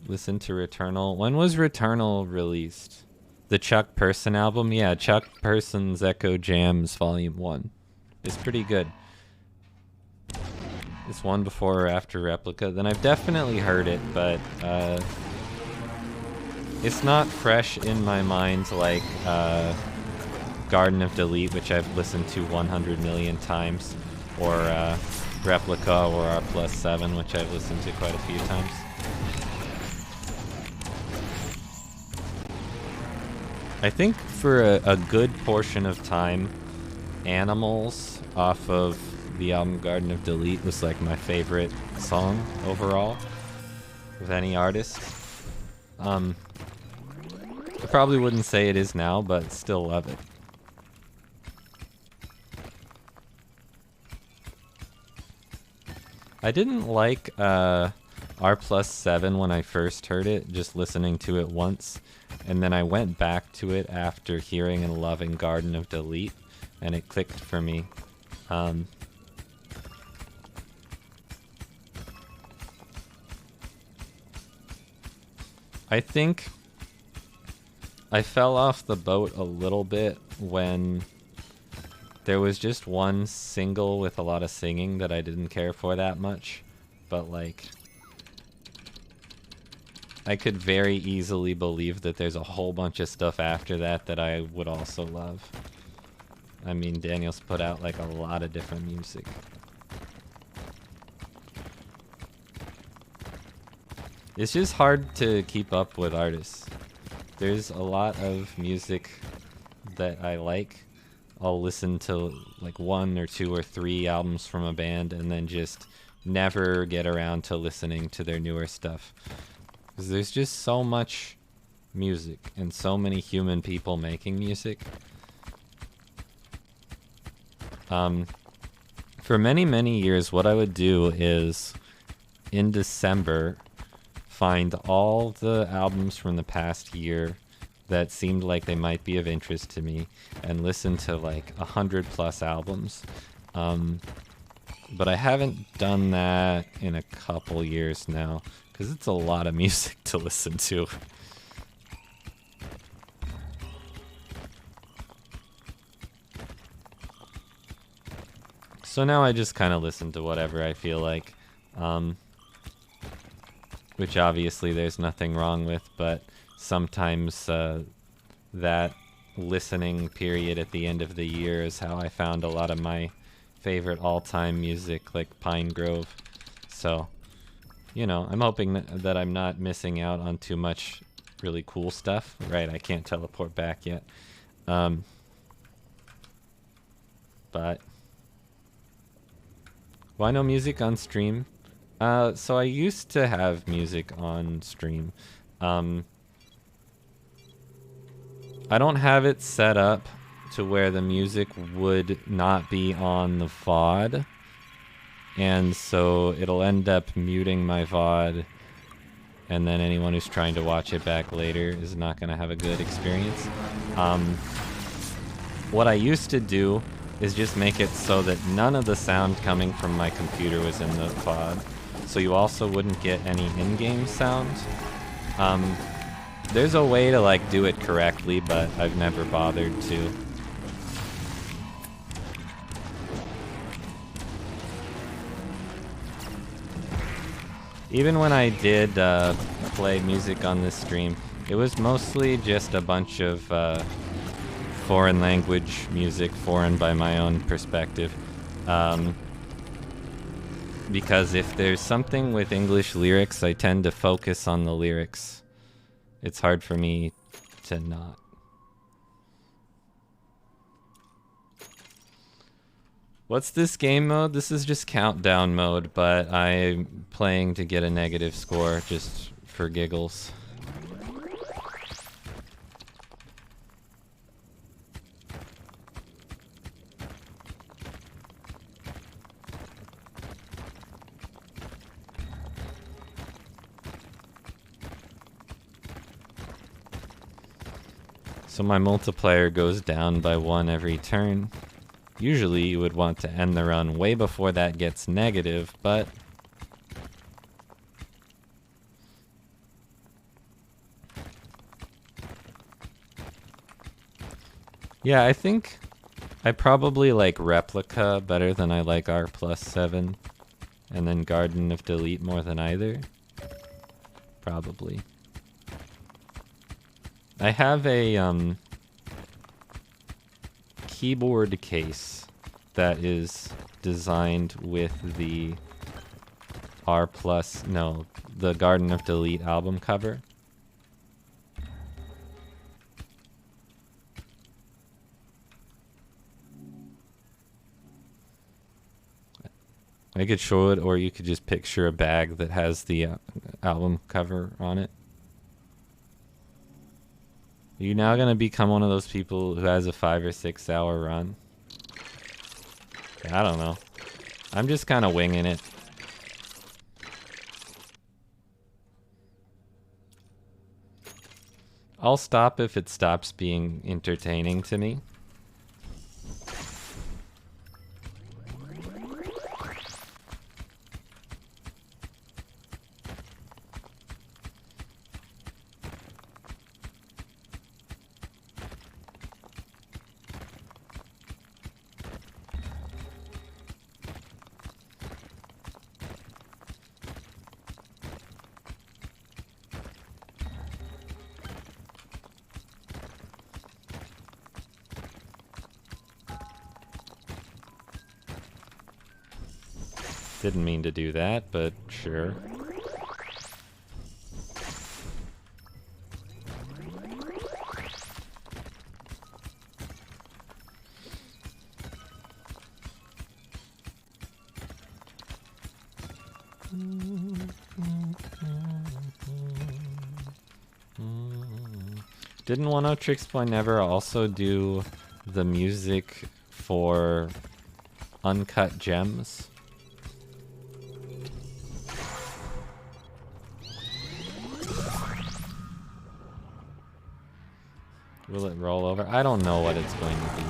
Listen to Returnal. When was Returnal released? The Chuck Person album? Yeah, Chuck Person's Echo Jams Volume 1. It's pretty good. It's one before or after Replica. Then I've definitely heard it, but it's not fresh in my mind like Garden of Delete, which I've listened to 100 million times, or Replica or R plus 7, which I've listened to quite a few times. I think for a good portion of time, Animals off of the album Garden of Delete was like my favorite song overall of any artist. I probably wouldn't say it is now, but still love it. I didn't like R plus 7 when I first heard it, just listening to it once. And then I went back to it after hearing and loving Garden of Delete, and it clicked for me. I think I fell off the boat a little bit when there was just one single with a lot of singing that I didn't care for that much. But like, I could very easily believe that there's a whole bunch of stuff after that that I would also love. I mean, Daniel's put out like a lot of different music. It's just hard to keep up with artists. There's a lot of music that I like. I'll listen to like 1 or 2 or 3 albums from a band and then just never get around to listening to their newer stuff. Because there's just so much music and so many human people making music. For many, many years, what I would do is in December find all the albums from the past year that seemed like they might be of interest to me and listen to like 100+ albums. But I haven't done that in a couple years now because it's a lot of music to listen to. So now I just kind of listen to whatever I feel like, which obviously there's nothing wrong with, but sometimes that listening period at the end of the year is how I found a lot of my favorite all-time music, like Pine Grove. So, you know, I'm hoping that I'm not missing out on too much really cool stuff. Right, I can't teleport back yet. But why no music on stream? So I used to have music on stream. I don't have it set up to where the music would not be on the VOD. And so it'll end up muting my VOD. And then anyone who's trying to watch it back later is not going to have a good experience. What I used to do is just make it so that none of the sound coming from my computer was in the VOD. So you also wouldn't get any in-game sound. There's a way to like do it correctly, but I've never bothered to. Even when I did play music on this stream, it was mostly just a bunch of foreign language music, foreign by my own perspective. Because if there's something with English lyrics, I tend to focus on the lyrics. It's hard for me to not. What's this game mode? This is just countdown mode, but I'm playing to get a negative score just for giggles. So my multiplier goes down by 1 every turn. Usually you would want to end the run way before that gets negative, but yeah, I think I probably like Replica better than I like R plus 7, and then Garden of Delete more than either. Probably. I have a keyboard case that is designed with the the Garden of Delete album cover. I could show it, or you could just picture a bag that has the album cover on it. Are you now going to become one of those people who has a 5 or 6 hour run? I don't know. I'm just kind of winging it. I'll stop if it stops being entertaining to me. Didn't mean to do that, but sure. Didn't One O Tricks Boy Never also do the music for Uncut Gems? Will it roll over? I don't know what it's going to do.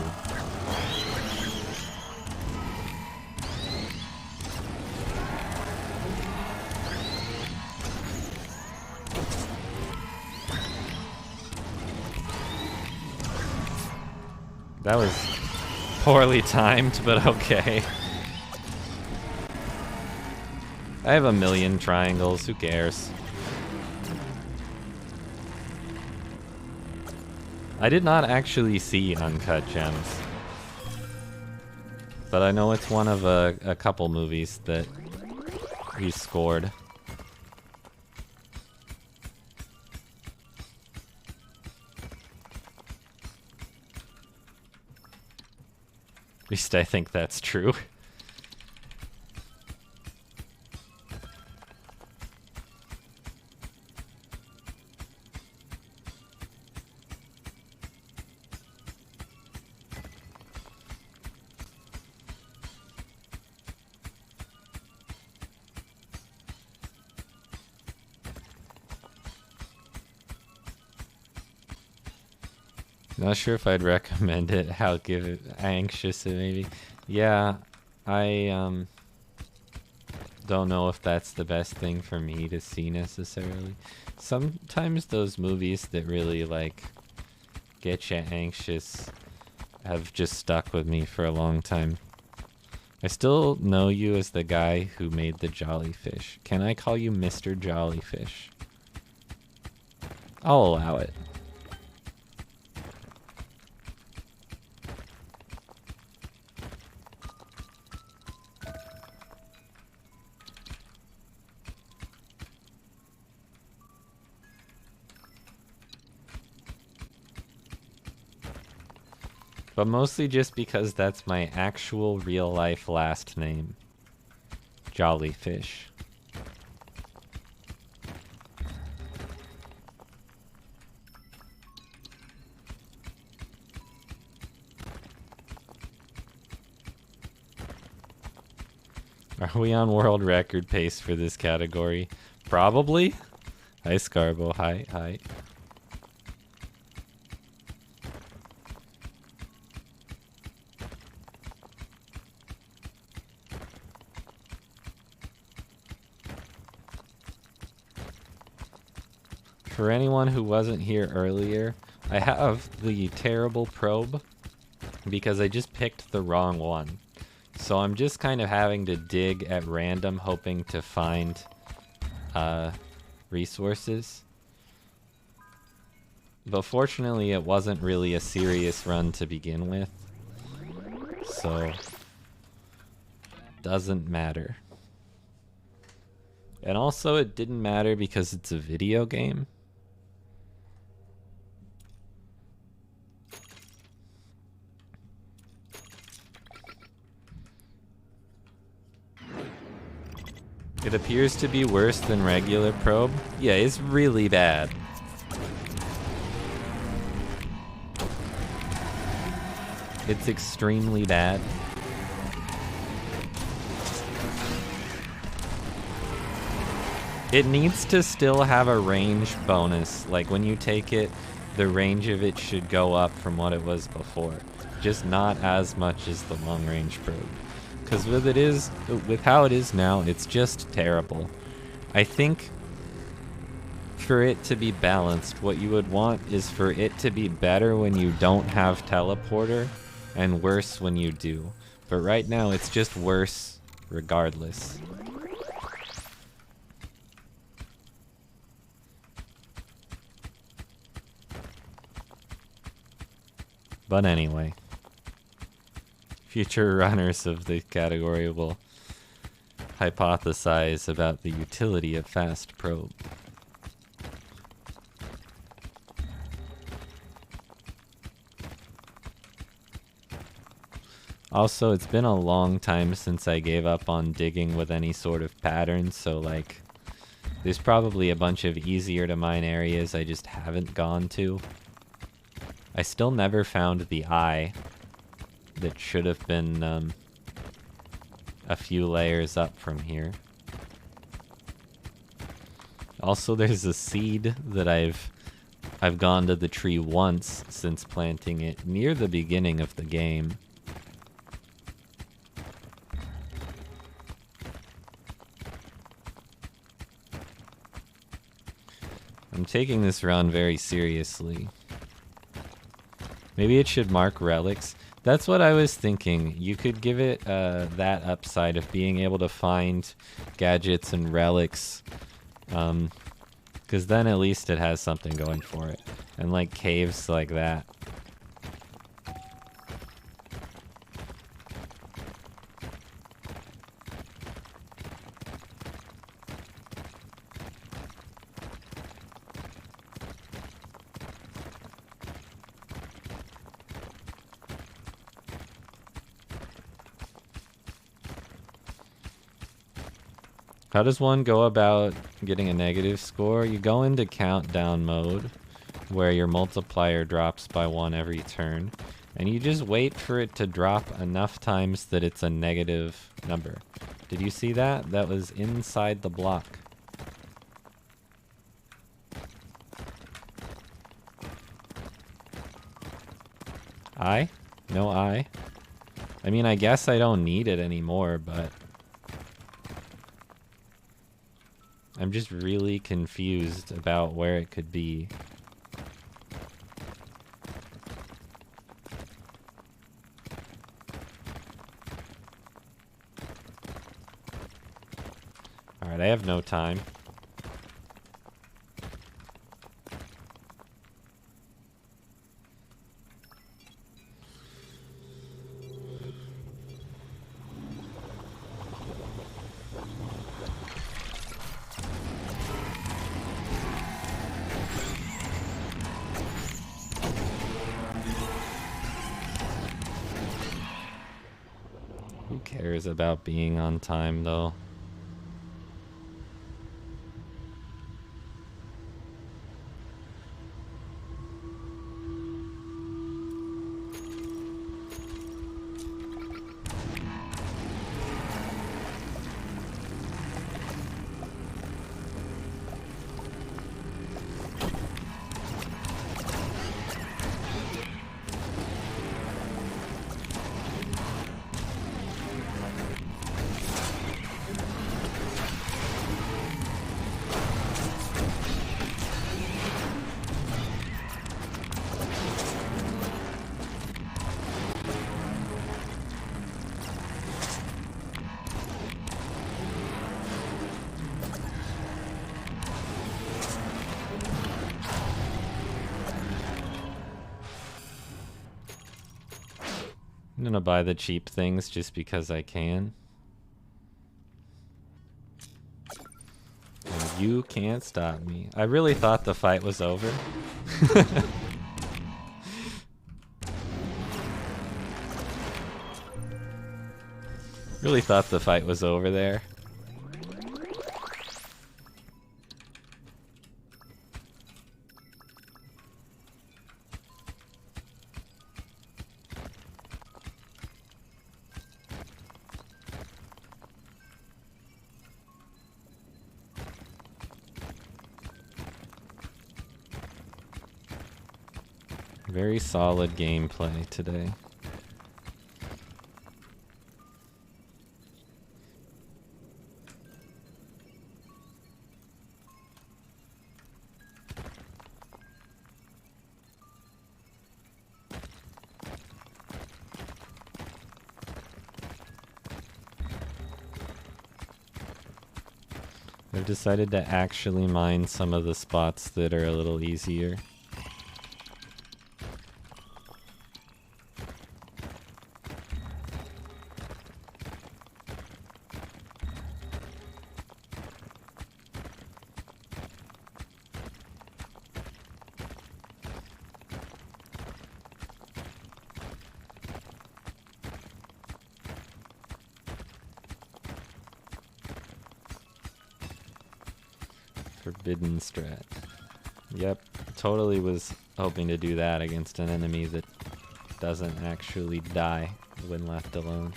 That was poorly timed, but okay. I have a million triangles, who cares? I did not actually see Uncut Gems, but I know it's one of a couple movies that he scored. At least I think that's true. Not sure if I'd recommend it. How give it anxious maybe. Yeah, I don't know if that's the best thing for me to see necessarily. Sometimes those movies that really like get you anxious have just stuck with me for a long time. I still know you as the guy who made the Jollyfish. Can I call you Mr. Jollyfish? I'll allow it. But mostly just because that's my actual real-life last name. Jollyfish. Are we on world record pace for this category? Probably. Hi, Scarbo. Hi, hi. For anyone who wasn't here earlier, I have the terrible probe because I just picked the wrong one. So I'm just kind of having to dig at random, hoping to find resources. But fortunately, it wasn't really a serious run to begin with. So doesn't matter. And also it didn't matter because it's a video game. It appears to be worse than regular probe. Yeah, it's really bad. It's extremely bad. It needs to still have a range bonus. Like when you take it, the range of it should go up from what it was before. Just not as much as the long range probe. Because with how it is now, it's just terrible. I think for it to be balanced, what you would want is for it to be better when you don't have teleporter and worse when you do. But right now, it's just worse regardless. But anyway. Future runners of the category will hypothesize about the utility of fast probe. Also, it's been a long time since I gave up on digging with any sort of pattern, so like, there's probably a bunch of easier to mine areas I just haven't gone to. I still never found the eye that should have been a few layers up from here. Also, there's a seed that I've gone to the tree once since planting it near the beginning of the game. I'm taking this run very seriously. Maybe it should mark relics. That's what I was thinking. You could give it that upside of being able to find gadgets and relics. Because then at least it has something going for it. And like caves like that. How does one go about getting a negative score? You go into countdown mode, where your multiplier drops by 1 every turn, and you just wait for it to drop enough times that it's a negative number. Did you see that? That was inside the block. I? No I? I mean, I guess I don't need it anymore, but I'm just really confused about where it could be. Alright, I have no time. Who cares about being on time, though? I'm gonna buy the cheap things just because I can. You can't stop me. I really thought the fight was over. Really thought the fight was over there. Very solid gameplay today. I've decided to actually mine some of the spots that are a little easier. Forbidden strat. Yep, totally was hoping to do that against an enemy that doesn't actually die when left alone.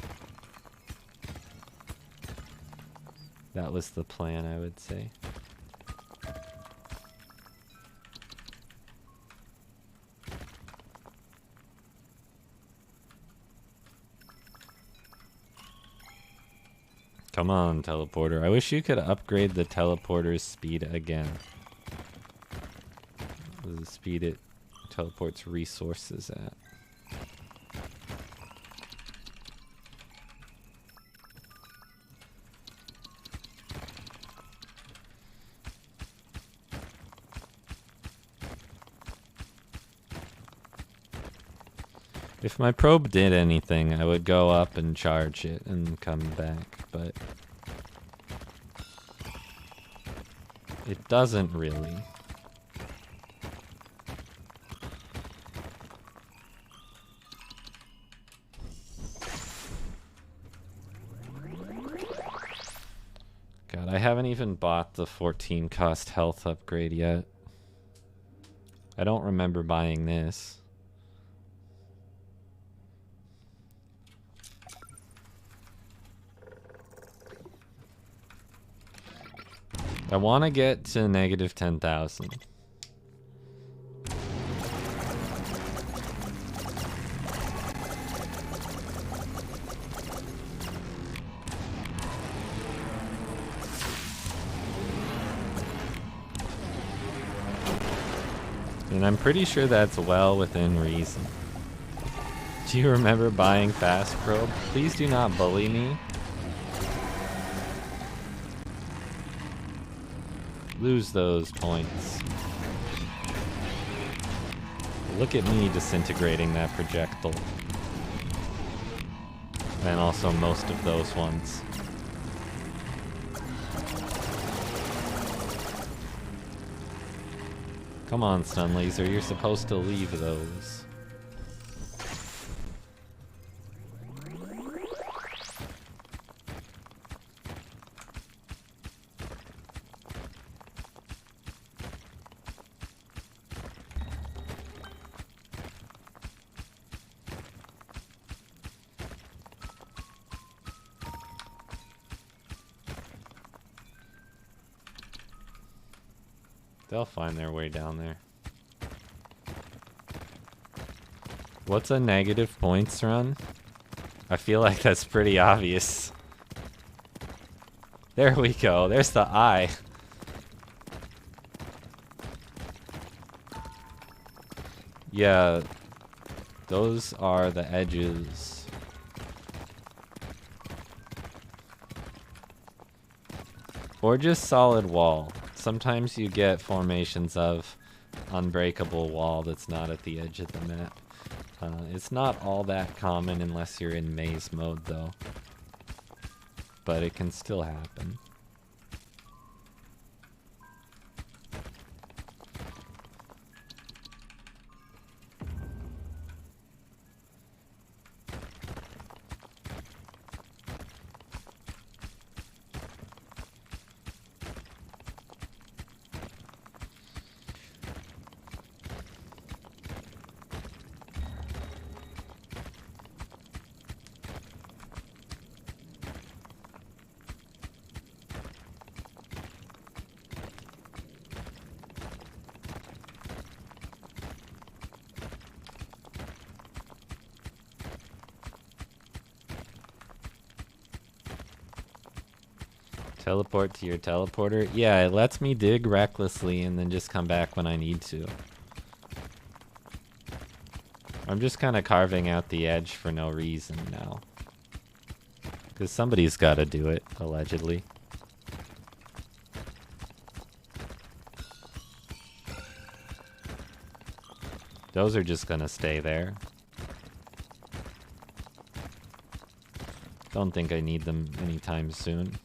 That was the plan, I would say. Come on, teleporter. I wish you could upgrade the teleporter's speed again. The speed it teleports resources at. If my probe did anything, I would go up and charge it and come back, but it doesn't really. God, I haven't even bought the 14 cost health upgrade yet. I don't remember buying this. I want to get to negative 10,000. And I'm pretty sure that's well within reason. Do you remember buying Fast Probe? Please do not bully me. Lose those points. Look at me disintegrating that projectile. And also most of those ones. Come on, Stun Laser, you're supposed to leave those. They'll find their way down there. What's a negative points run? I feel like that's pretty obvious. There we go. There's the eye. Yeah, those are the edges. Or just solid wall. Sometimes you get formations of unbreakable wall that's not at the edge of the map. It's not all that common unless you're in maze mode though. But it can still happen. Teleport to your teleporter? Yeah, it lets me dig recklessly and then just come back when I need to. I'm just kind of carving out the edge for no reason now. Because somebody's got to do it, allegedly. Those are just gonna stay there. Don't think I need them anytime soon.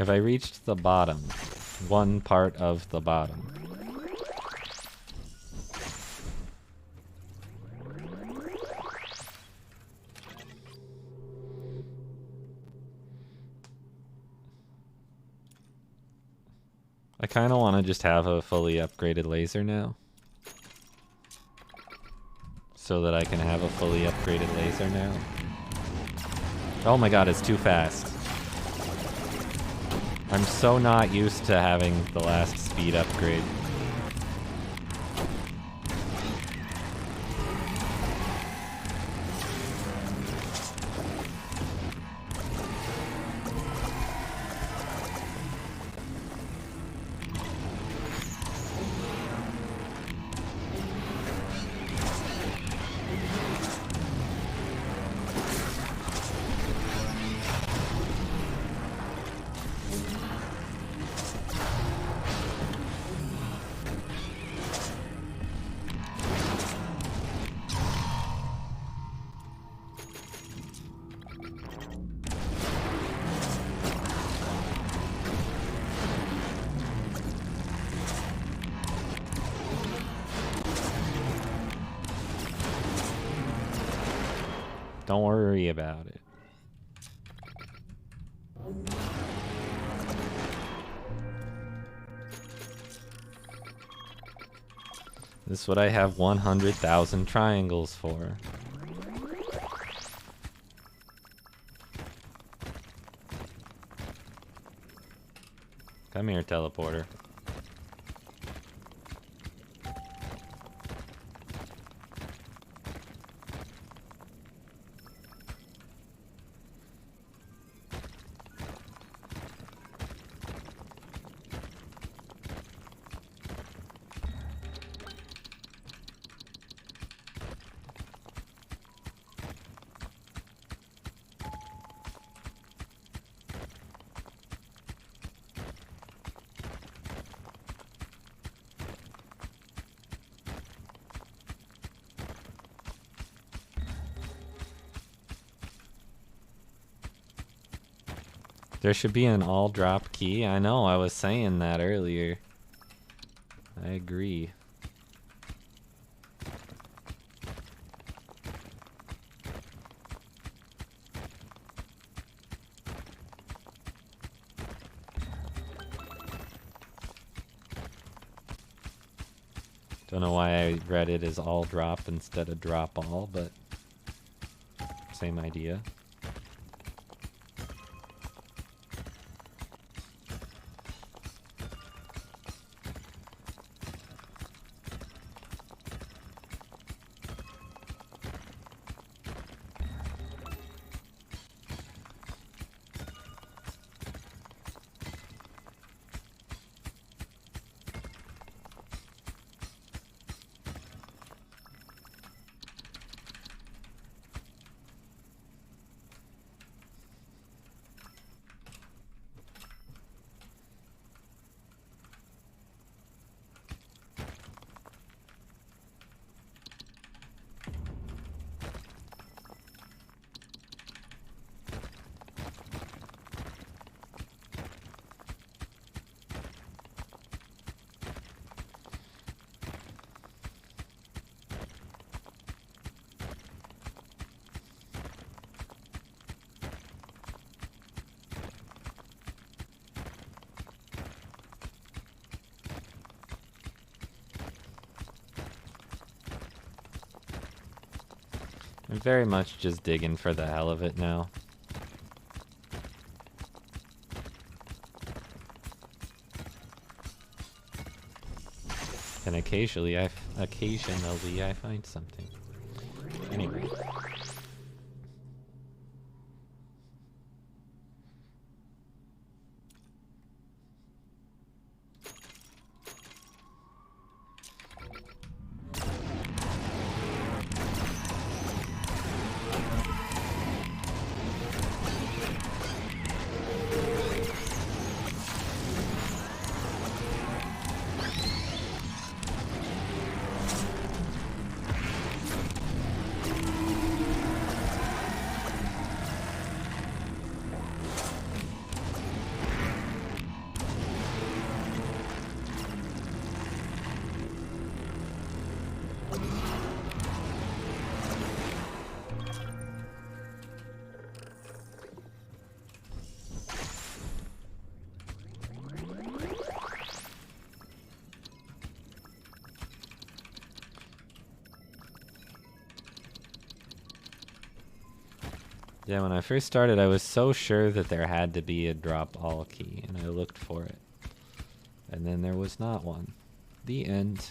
Have I reached the bottom? One part of the bottom. I kind of want to just have a fully upgraded laser now. So that I can have a fully upgraded laser now. Oh my god, it's too fast. I'm so not used to having the last speed upgrade. Don't worry about it. This is what I have 100,000 triangles for. Come here, teleporter. There should be an all drop key. I know, I was saying that earlier. I agree. Don't know why I read it as all drop instead of drop all, but same idea. I'm very much just digging for the hell of it now. And occasionally I find something. Anyway. Yeah, when I first started, I was so sure that there had to be a drop all key, and I looked for it. And then there was not one. The end.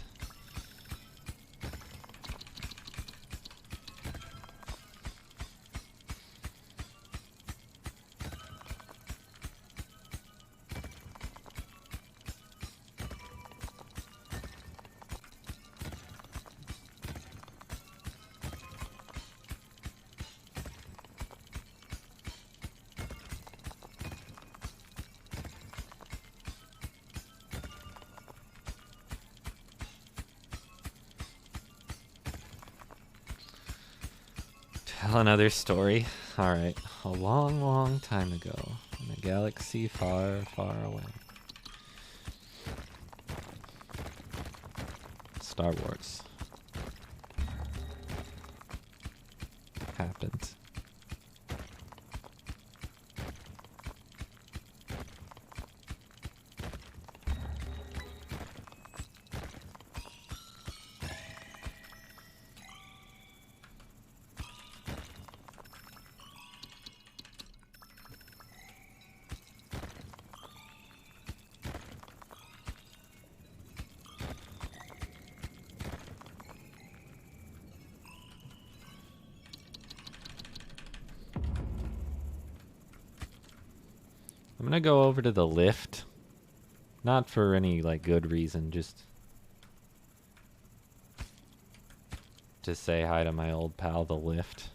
Tell another story. Alright. A long, long time ago, in a galaxy far, far away. Star Wars happened. I'm gonna go over to the lift. Not for any, like, good reason, just to say hi to my old pal, the lift.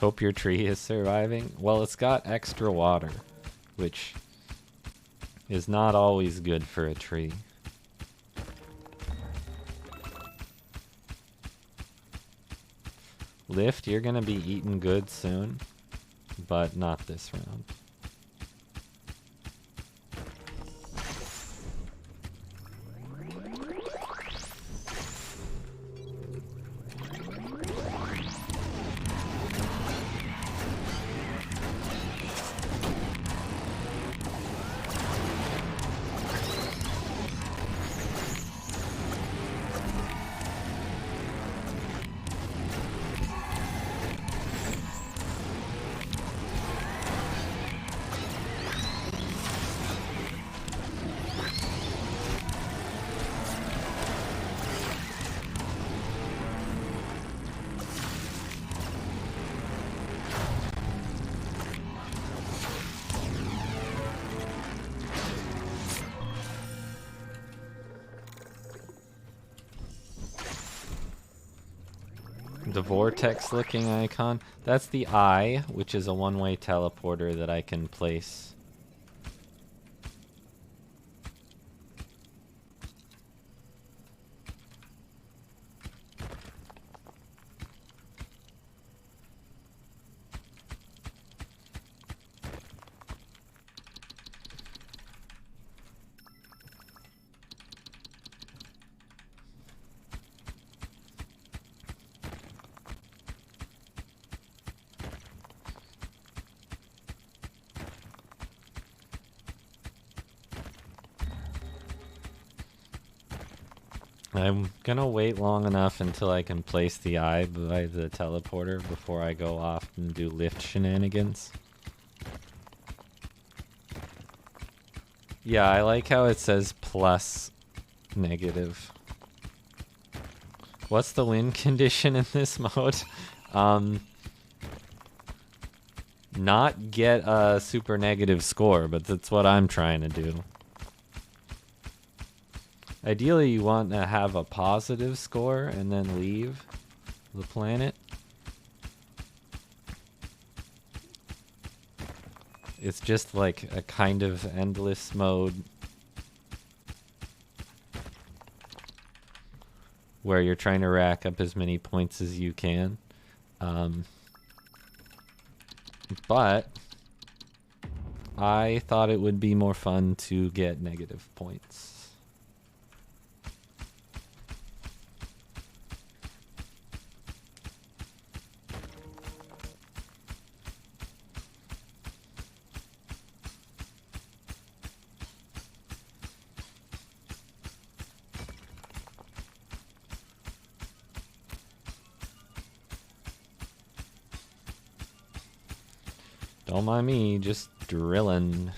Hope your tree is surviving. Well, it's got extra water, which is not always good for a tree. Lift, you're gonna be eating good soon, but not this round. The vortex looking icon, that's the eye, which is a one-way teleporter that I can place. I'm gonna wait long enough until I can place the eye by the teleporter before I go off and do lift shenanigans. Yeah, I like how it says plus negative. What's the win condition in this mode? Not get a super negative score, but that's what I'm trying to do. Ideally, you want to have a positive score and then leave the planet. It's just like a kind of endless mode where you're trying to rack up as many points as you can. But I thought it would be more fun to get negative points. Don't mind me, just drilling.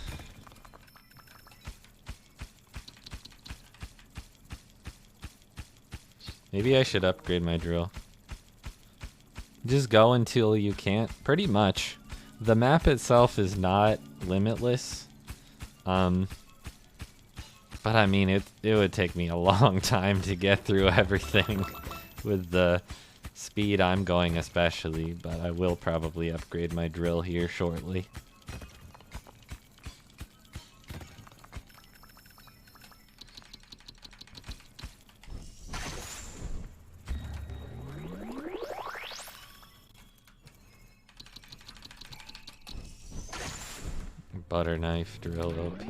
Maybe I should upgrade my drill. Just go until you can't. Pretty much. The map itself is not limitless. But I mean, it would take me a long time to get through everything with the speed I'm going especially, but I will probably upgrade my drill here shortly. Butter knife drill OP.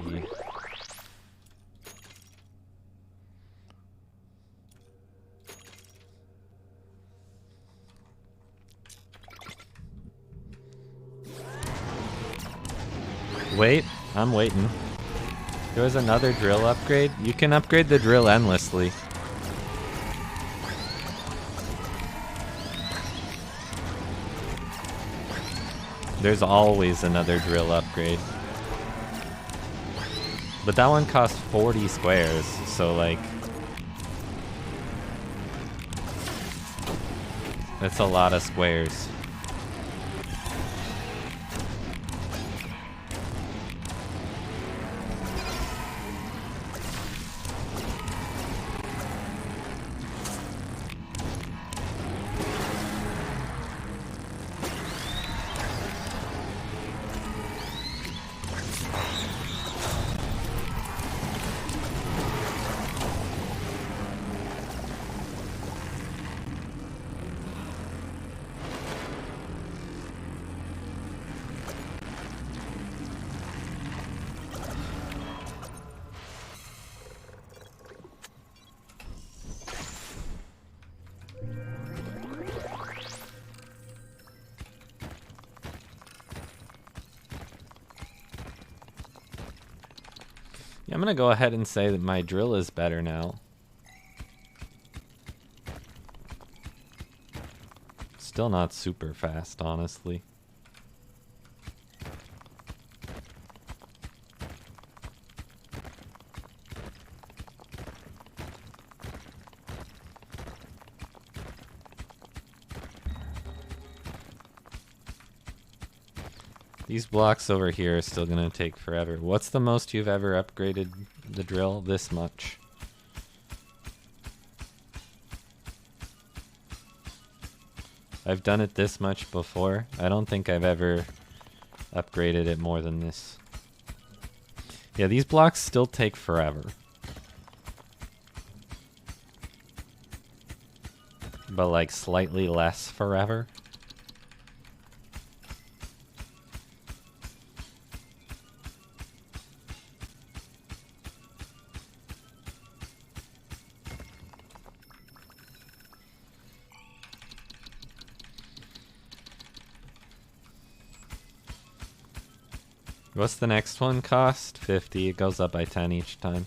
Wait, I'm waiting. There was another drill upgrade. You can upgrade the drill endlessly. There's always another drill upgrade. But that one costs 40 squares, so like... that's a lot of squares. Yeah, I'm gonna go ahead and say that my drill is better now. Still not super fast, honestly. These blocks over here are still gonna take forever. What's the most you've ever upgraded the drill? This much. I've done it this much before. I don't think I've ever upgraded it more than this. Yeah, these blocks still take forever. But like slightly less forever. What's the next one cost? 50. It goes up by 10 each time.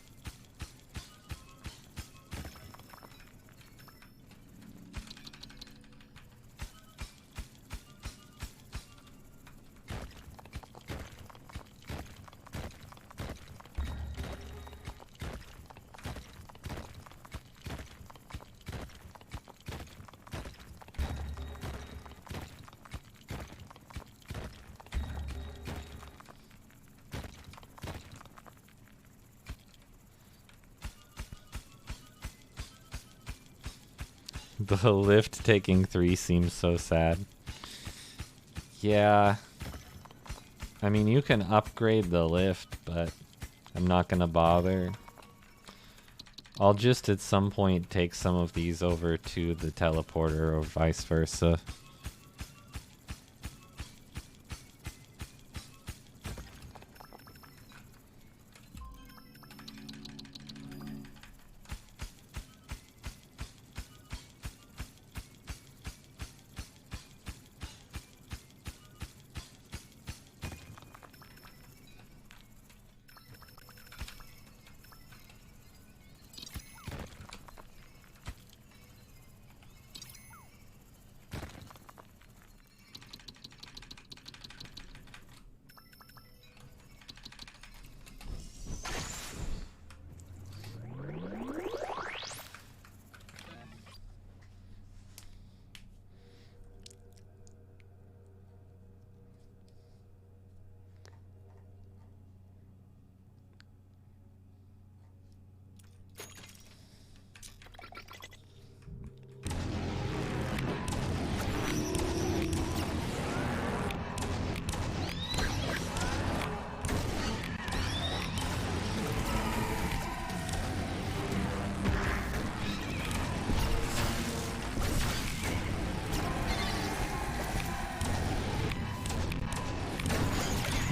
The lift taking 3 seems so sad. Yeah. I mean, you can upgrade the lift, but I'm not gonna bother. I'll just at some point take some of these over to the teleporter or vice versa.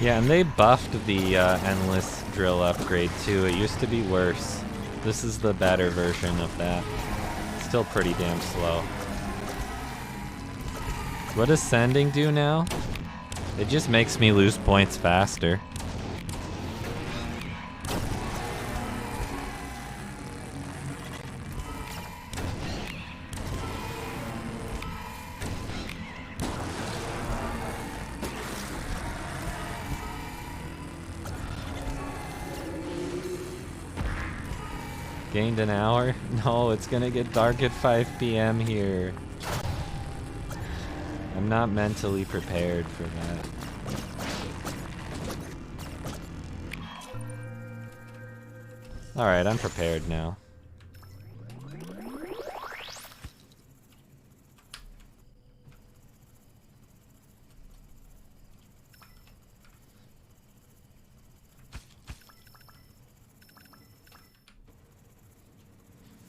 Yeah, and they buffed the endless drill upgrade too. It used to be worse. This is the better version of that. Still pretty damn slow. What does sending do now? It just makes me lose points faster. Gained an hour? No, it's gonna get dark at 5 p.m. here. I'm not mentally prepared for that. Alright, I'm prepared now.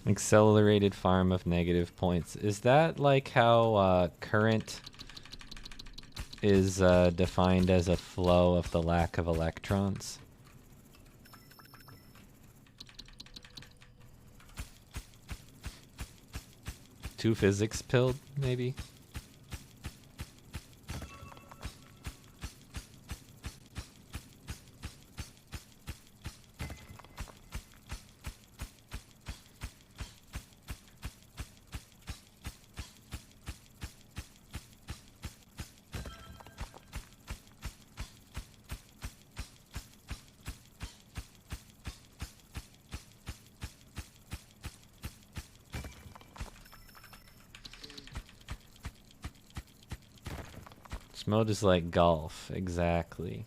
Accelerated farm of negative points. Is that like how current is defined as a flow of the lack of electrons? Too physics pilled, maybe? This mode is like golf, exactly.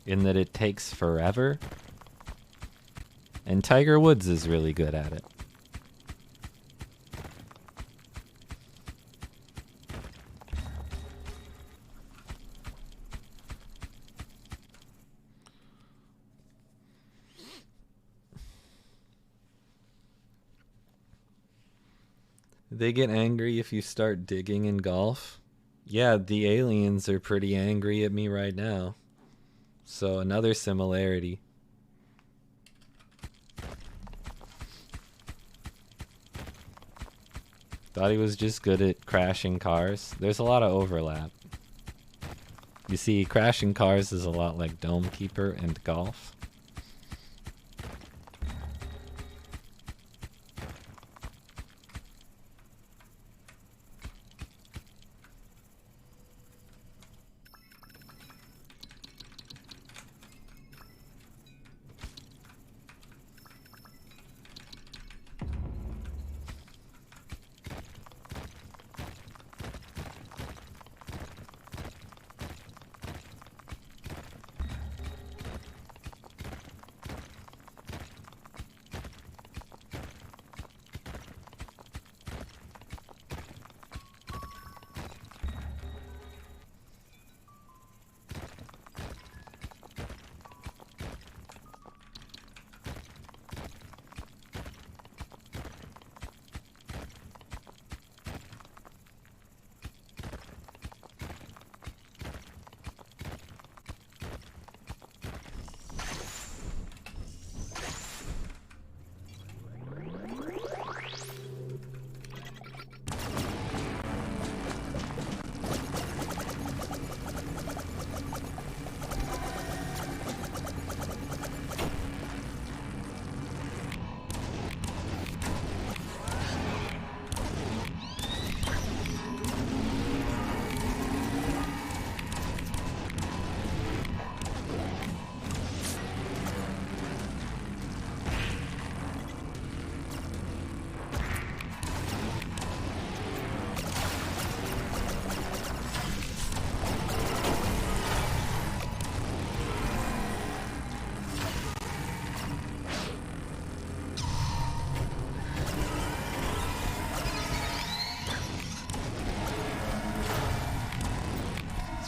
In that it takes forever. And Tiger Woods is really good at it. They get angry if you start digging in golf. Yeah, the aliens are pretty angry at me right now. So another similarity. Thought he was just good at crashing cars. There's a lot of overlap. You see, crashing cars is a lot like Dome Keeper and golf.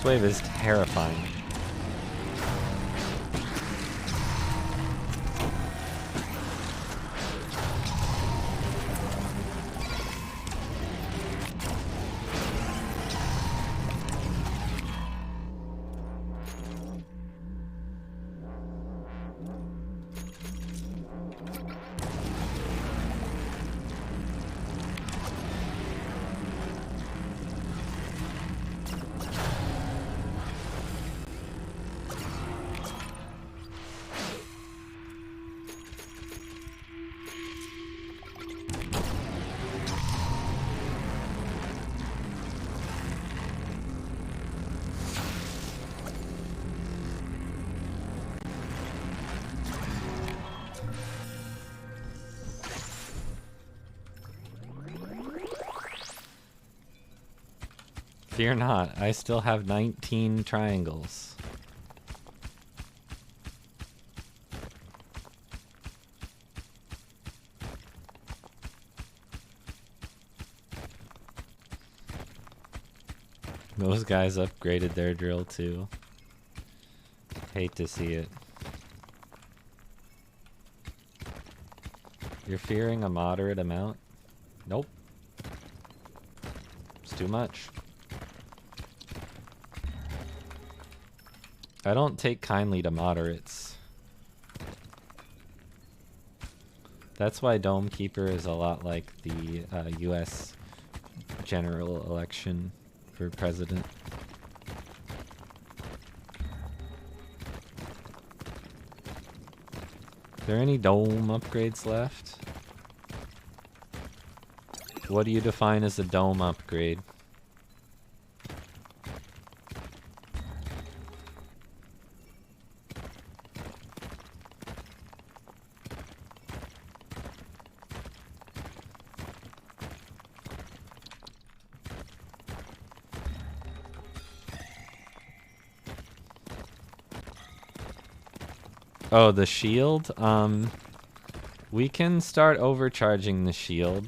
This wave is terrifying. Fear not, I still have 19 triangles. Those guys upgraded their drill too. Hate to see it. You're fearing a moderate amount? Nope. It's too much. I don't take kindly to moderates. That's why Dome Keeper is a lot like the US general election for president. Are there any dome upgrades left? What do you define as a dome upgrade? Oh, the shield? We can start overcharging the shield.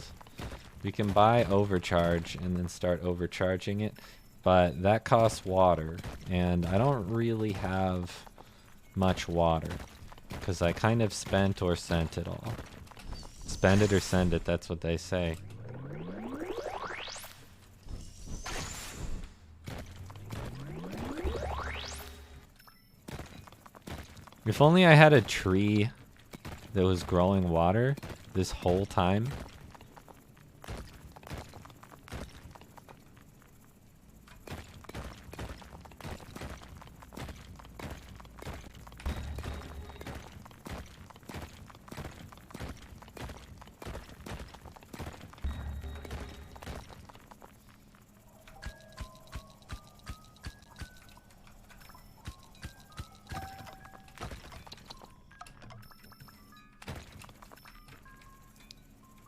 We can buy overcharge and then start overcharging it, but that costs water, and I don't really have much water, because I kind of spent or sent it all. Spend it or send it, that's what they say. If only I had a tree that was growing water this whole time.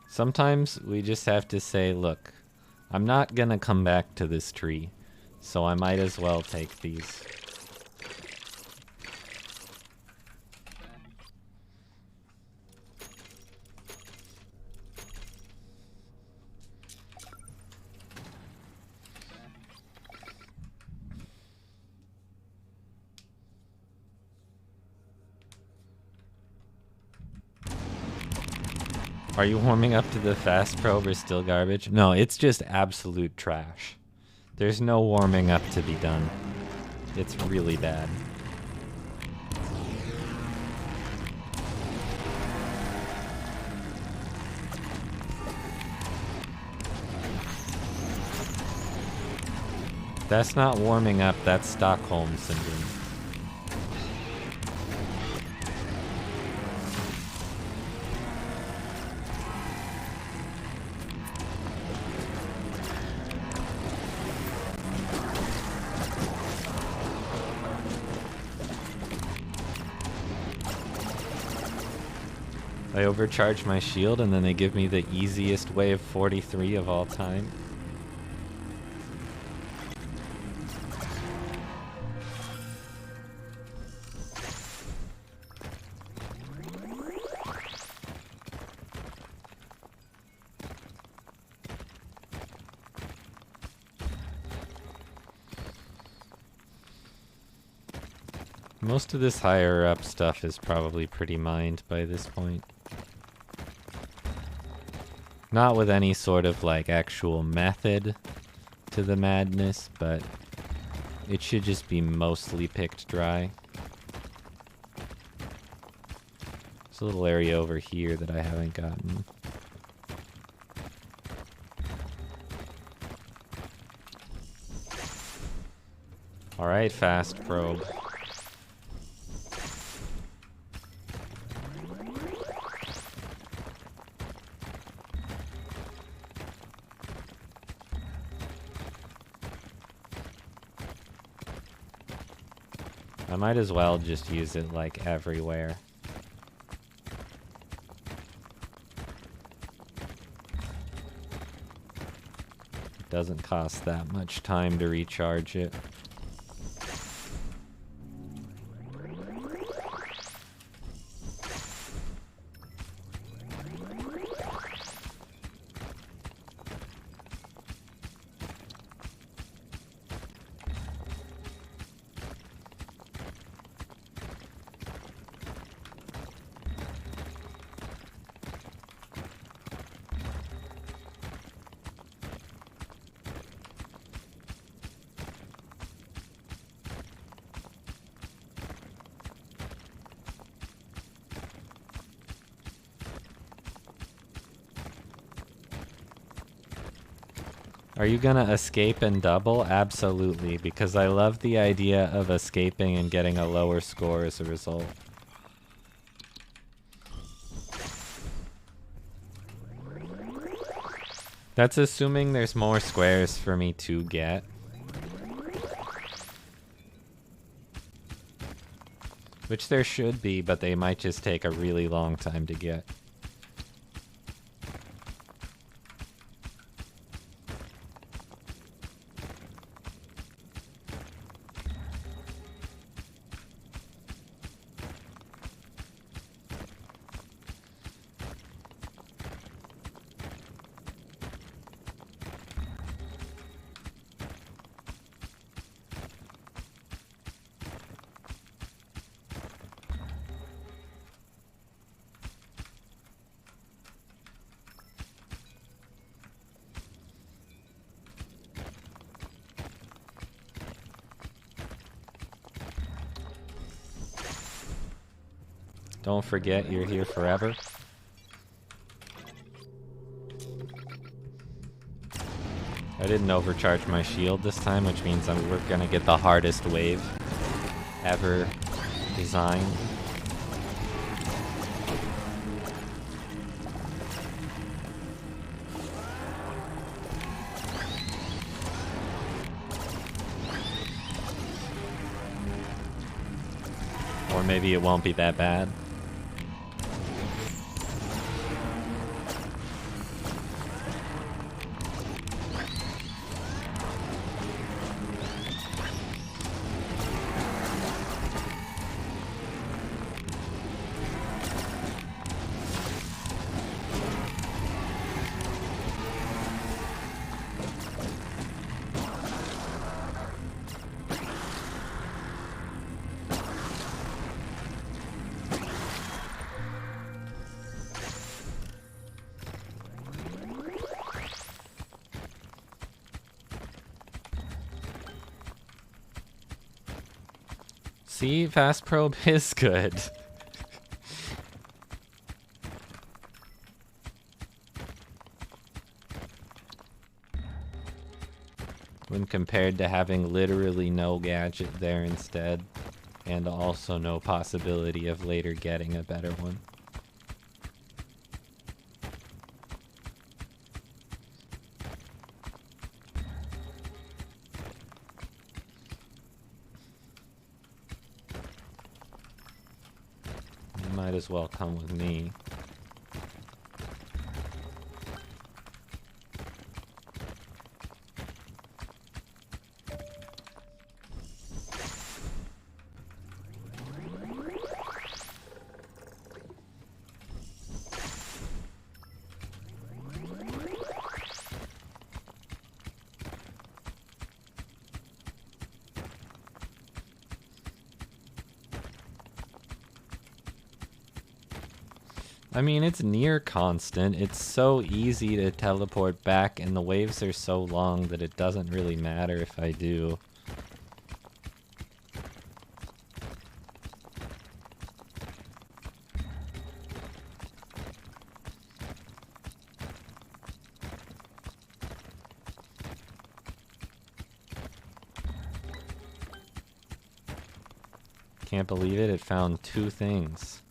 Sometimes we just have to say, look, I'm not gonna come back to this tree, so I might as well take these. Are you warming up to the fast probe or still garbage? No, it's just absolute trash. There's no warming up to be done. It's really bad. That's not warming up, that's Stockholm Syndrome. I overcharge my shield and then they give me the easiest wave 43 of all time. Most of this higher up stuff is probably pretty mined by this point. Not with any sort of like actual method to the madness, but it should just be mostly picked dry. There's a little area over here that I haven't gotten. Alright, fast probe. I might as well just use it like everywhere. It doesn't cost that much time to recharge it. Are you gonna escape and double? Absolutely, because I love the idea of escaping and getting a lower score as a result. That's assuming there's more squares for me to get. Which there should be, but they might just take a really long time to get. Don't forget, you're here forever. I didn't overcharge my shield this time, which means we're gonna get the hardest wave ever designed. Or maybe it won't be that bad. See, fast probe is good. When compared to having literally no gadget there instead, and also no possibility of later getting a better one. Might as well come with me. I mean, it's near constant. It's so easy to teleport back, and the waves are so long that it doesn't really matter if I do. Can't believe it, it found 2 things.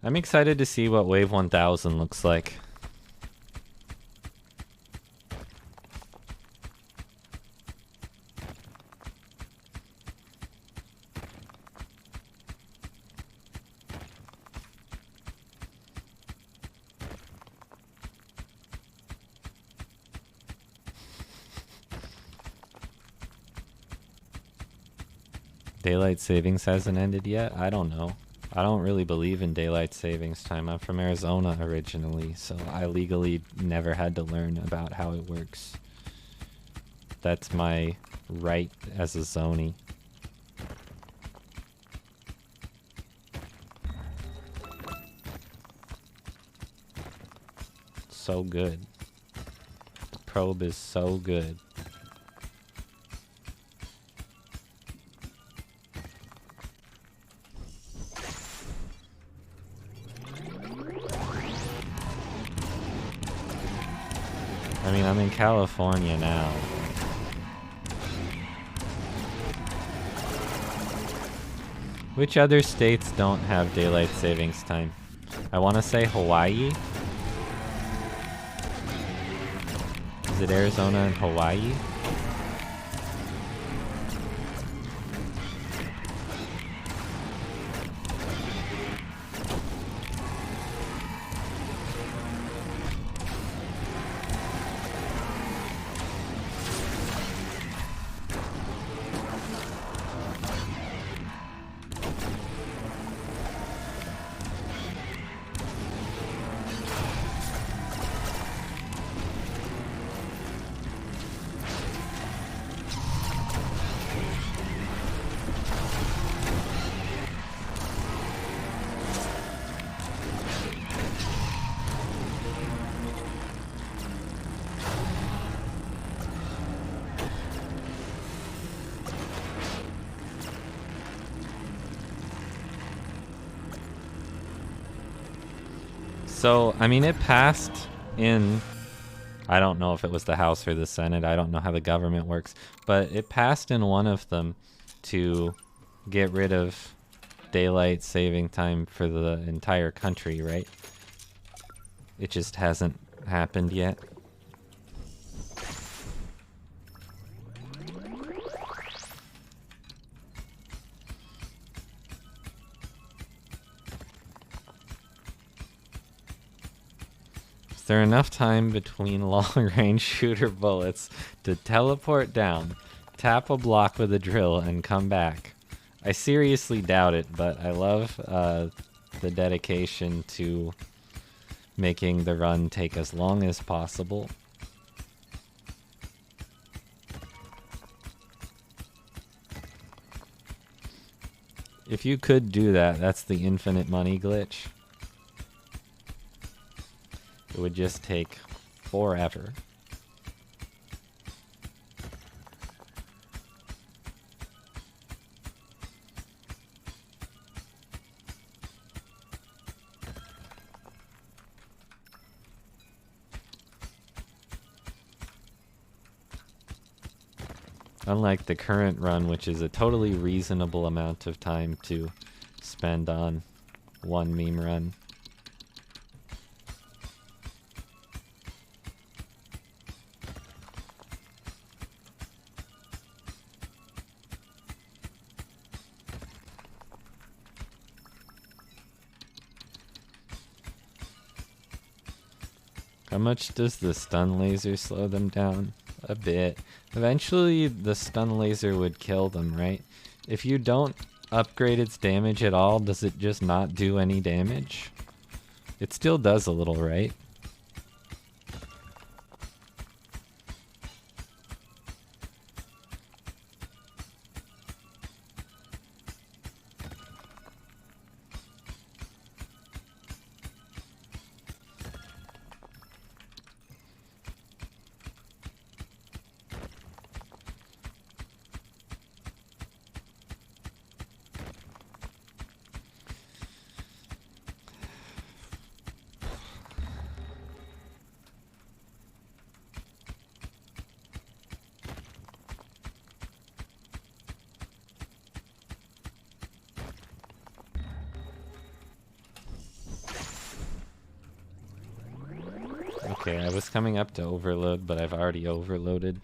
I'm excited to see what Wave 1000 looks like. Daylight savings hasn't ended yet? I don't know. I don't really believe in daylight savings time. I'm from Arizona originally, so I legally never had to learn about how it works. That's my right as a zonie. So good. The probe is so good. I mean, I'm in California now. Which other states don't have daylight savings time? I want to say Hawaii. Is it Arizona and Hawaii? So, I mean, it passed in, I don't know if it was the House or the Senate, I don't know how the government works, but it passed in one of them to get rid of daylight saving time for the entire country, right? It just hasn't happened yet. Is there enough time between long-range shooter bullets to teleport down, tap a block with a drill, and come back? I seriously doubt it, but I love the dedication to making the run take as long as possible. If you could do that, that's the infinite money glitch. It would just take forever. Unlike the current run, which is a totally reasonable amount of time to spend on one meme run. How much does the stun laser slow them down? A bit. Eventually, the stun laser would kill them, right? If you don't upgrade its damage at all, does it just not do any damage? It still does a little, right? Okay, I was coming up to overload, but I've already overloaded.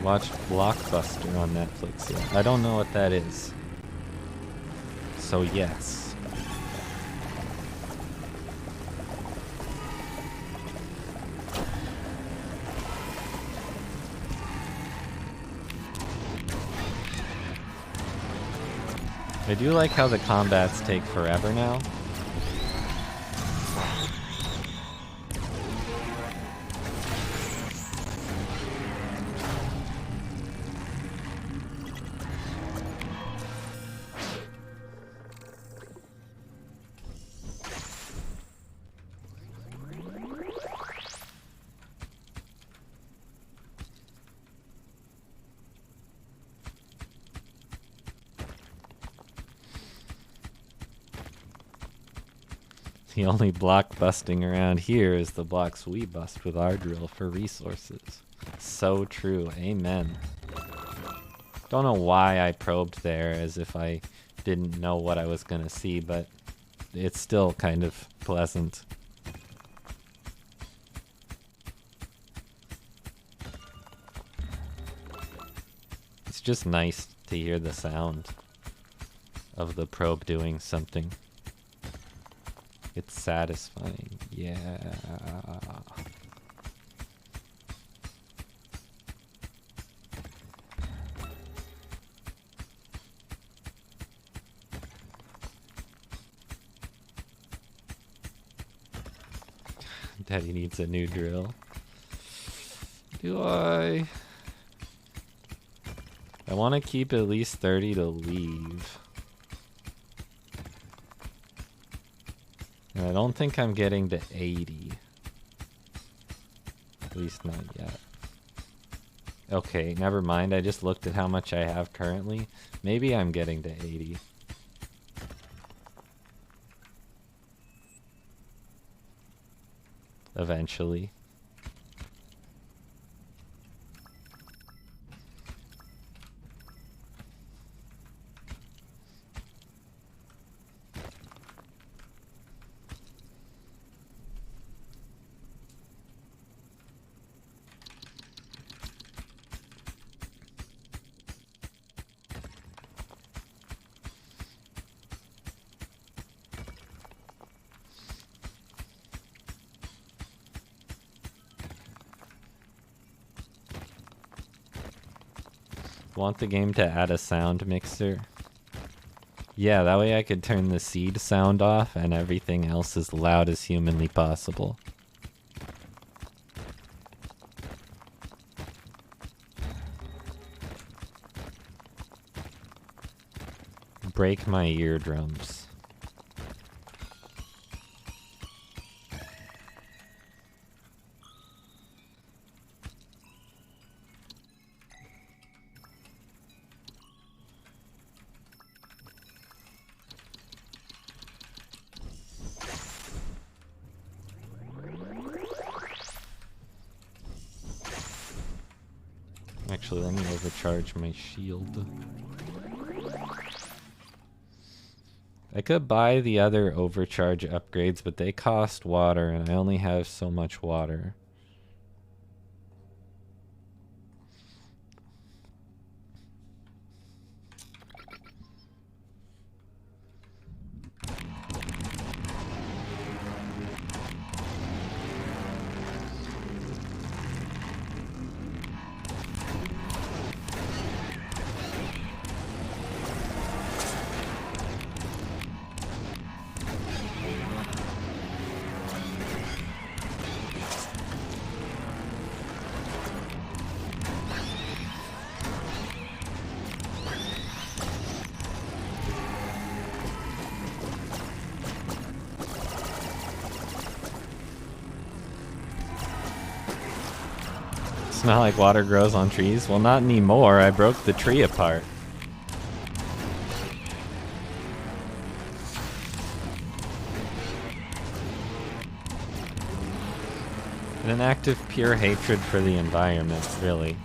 Watched Blockbuster on Netflix yet. I don't know what that is. So yes. I do like how the combats take forever now. The only block busting around here is the blocks we bust with our drill for resources. So true. Amen. Don't know why I probed there as if I didn't know what I was gonna see, but it's still kind of pleasant. It's just nice to hear the sound of the probe doing something. It's satisfying, yeah. Daddy needs a new drill. Do I? I want to keep at least 30 to leave. And I don't think I'm getting to 80. At least not yet. Okay, never mind. I just looked at how much I have currently. Maybe I'm getting to 80. Eventually. Want the game to add a sound mixer? Yeah, that way I could turn the seed sound off and everything else as loud as humanly possible. break my eardrums. Actually, let me overcharge my shield. I could buy the other overcharge upgrades, but they cost water, and I only have so much water. It's not like water grows on trees. Well, not anymore. I broke the tree apart. In an act of pure hatred for the environment, really.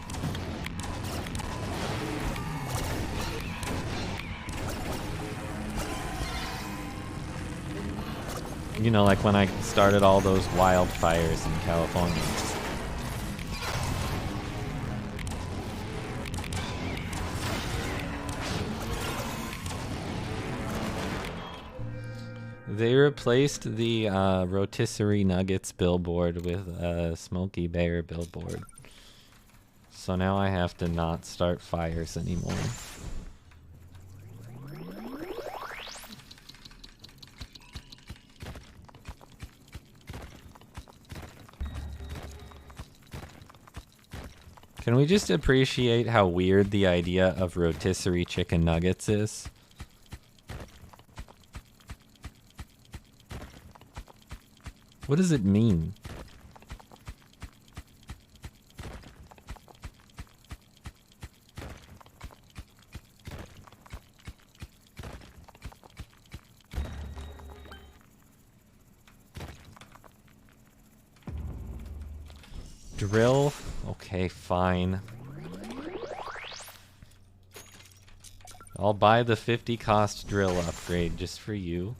You know, like when I started all those wildfires in California. They replaced the rotisserie nuggets billboard with a Smokey Bear billboard. So now I have to not start fires anymore. Can we just appreciate how weird the idea of rotisserie chicken nuggets is? What does it mean? Drill? Okay, fine. I'll buy the 50 cost drill upgrade just for you.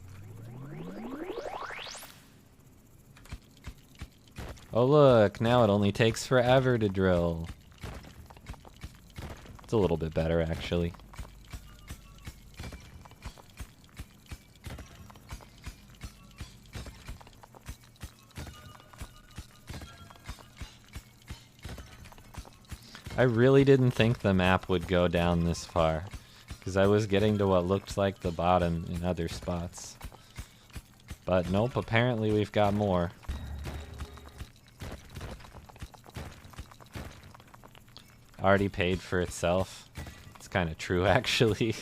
Oh look, now it only takes forever to drill. It's a little bit better, actually. I really didn't think the map would go down this far, because I was getting to what looked like the bottom in other spots. But nope, apparently we've got more. Already paid for itself. It's kind of true, actually.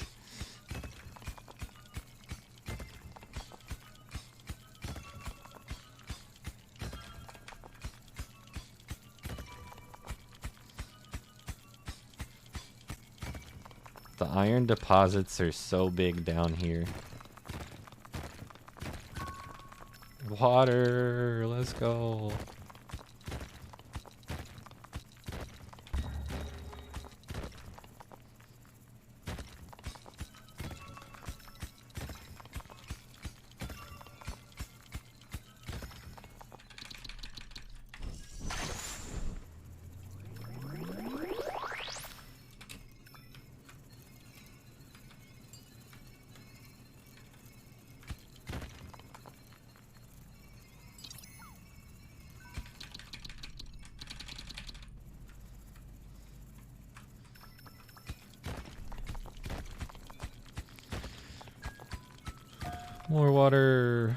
The iron deposits are so big down here. Water, let's go. More water.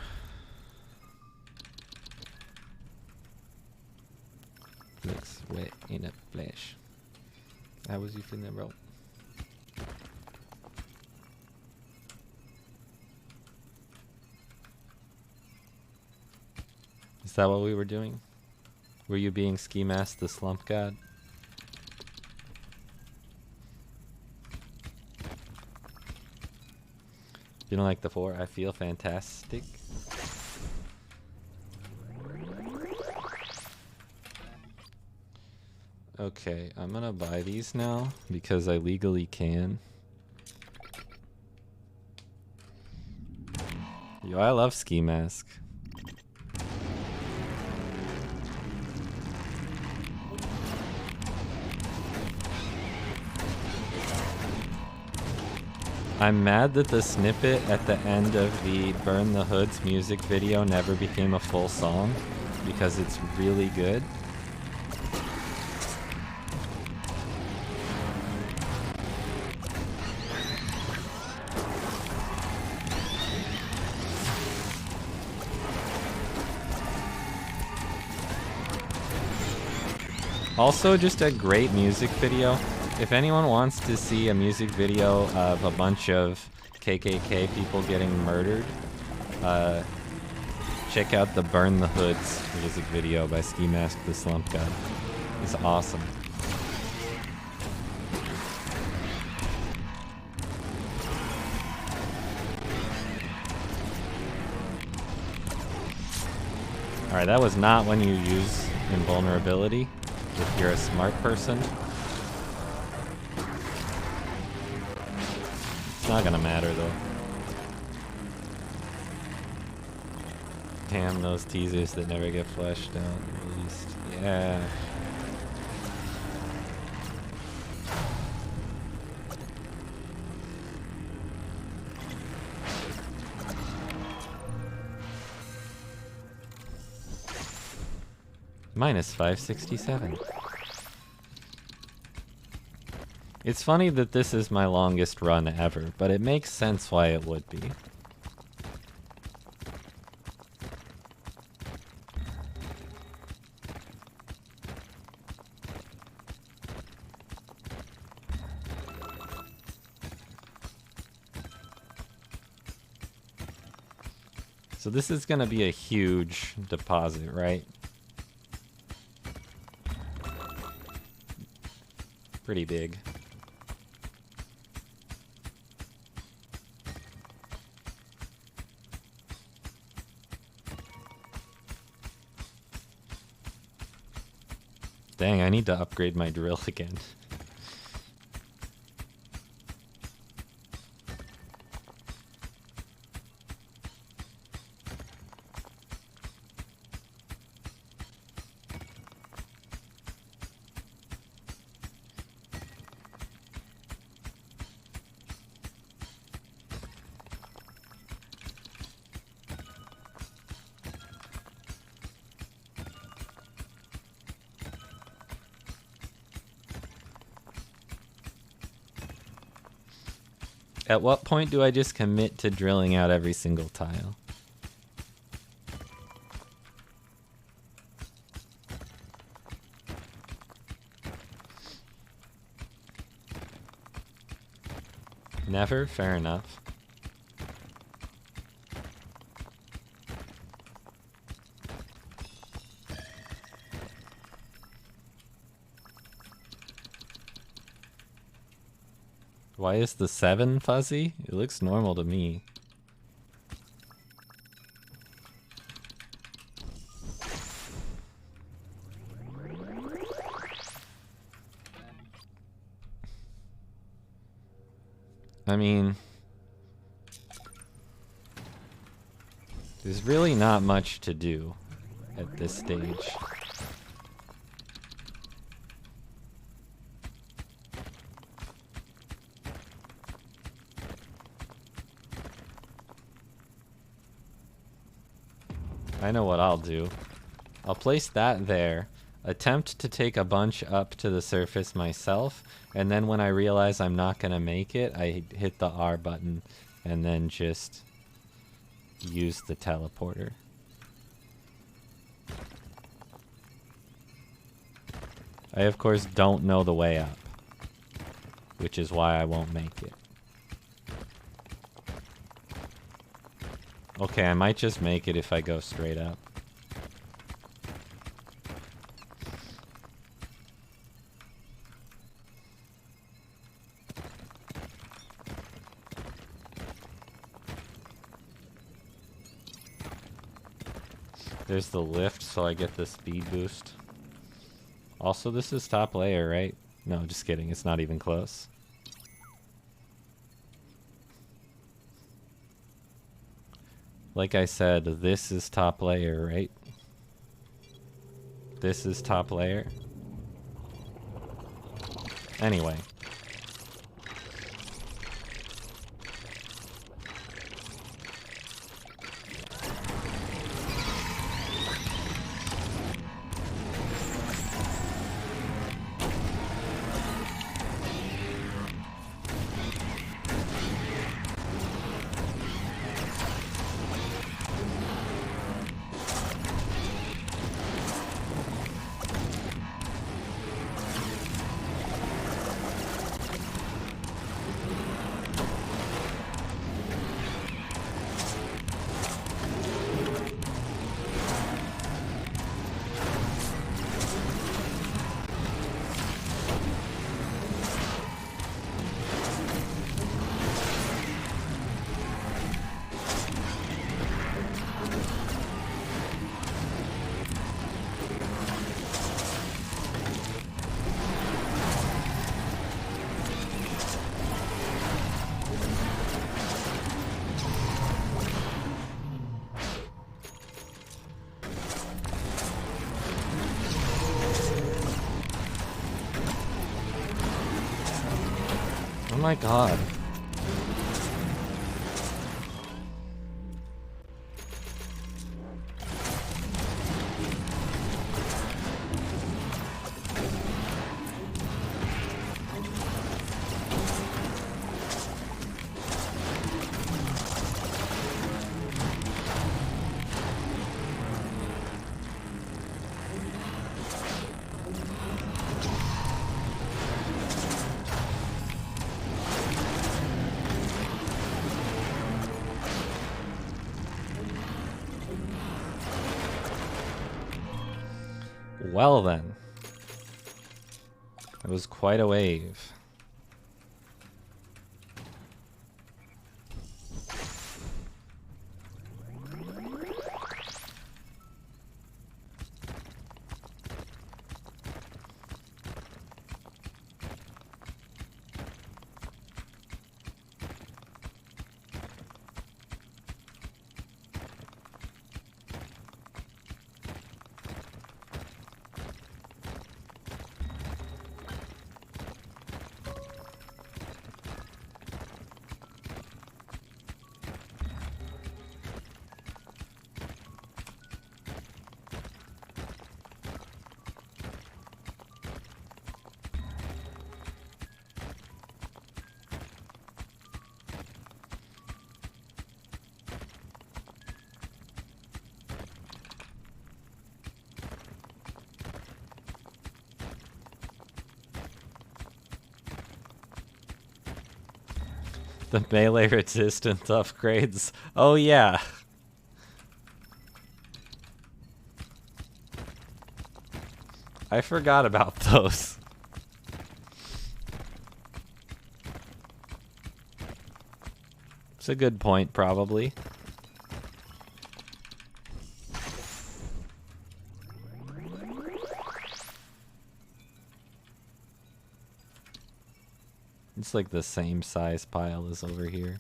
Looks wet in a flash. How was you finna roll? Is that what we were doing? Were you being Ski Mask the Slump God? You don't like the 4? I feel fantastic. Okay, I'm gonna buy these now because I legally can. Yo, I love Ski Mask. I'm mad that the snippet at the end of the Burn the Hoods music video never became a full song because it's really good. Also, just a great music video. If anyone wants to see a music video of a bunch of KKK people getting murdered, check out the Burn the Hoods music video by Ski Mask the Slump God. It's awesome. Alright, that was not when you use invulnerability. If you're a smart person, it's not gonna matter though. Damn, those teasers that never get fleshed out at least. Yeah. Minus 567. It's funny that this is my longest run ever, but it makes sense why it would be. So this is gonna be a huge deposit, right? Pretty big. Dang, I need to upgrade my drill again. At what point do I just commit to drilling out every single tile? Never? Fair enough. Why is the 7 fuzzy? It looks normal to me. I mean, there's really not much to do at this stage. I know what I'll do. I'll place that there, attempt to take a bunch up to the surface myself, and then when I realize I'm not gonna make it, I hit the R button and then just use the teleporter. I of course don't know the way up, which is why I won't make it. Okay, I might just make it if I go straight up. There's the lift, so I get the speed boost. Also, this is top layer, right? No, just kidding. It's not even close. Like I said, this is top layer, right? This is top layer. Anyway. Oh my god. Well then. It was quite a wave. The melee resistance upgrades. Oh yeah. I forgot about those. It's a good point, probably. It's like the same size pile as over here.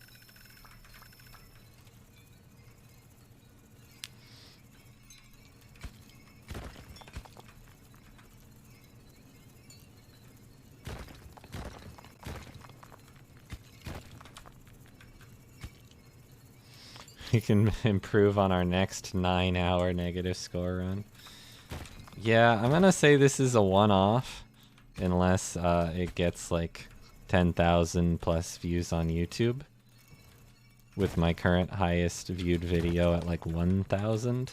We can improve on our next 9-hour negative score run. Yeah, I'm gonna say this is a one-off, unless it gets like 10,000 plus views on YouTube, with my current highest viewed video at like 1,000.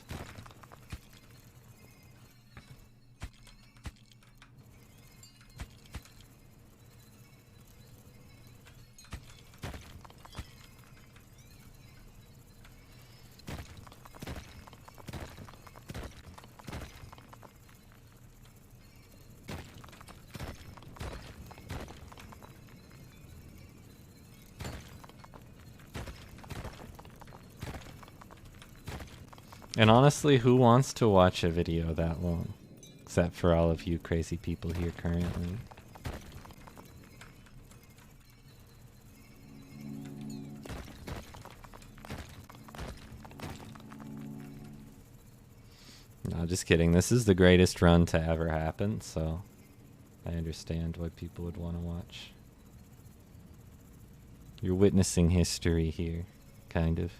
And honestly, who wants to watch a video that long? Except for all of you crazy people here currently. No, just kidding. This is the greatest run to ever happen, so I understand why people would want to watch. You're witnessing history here, kind of.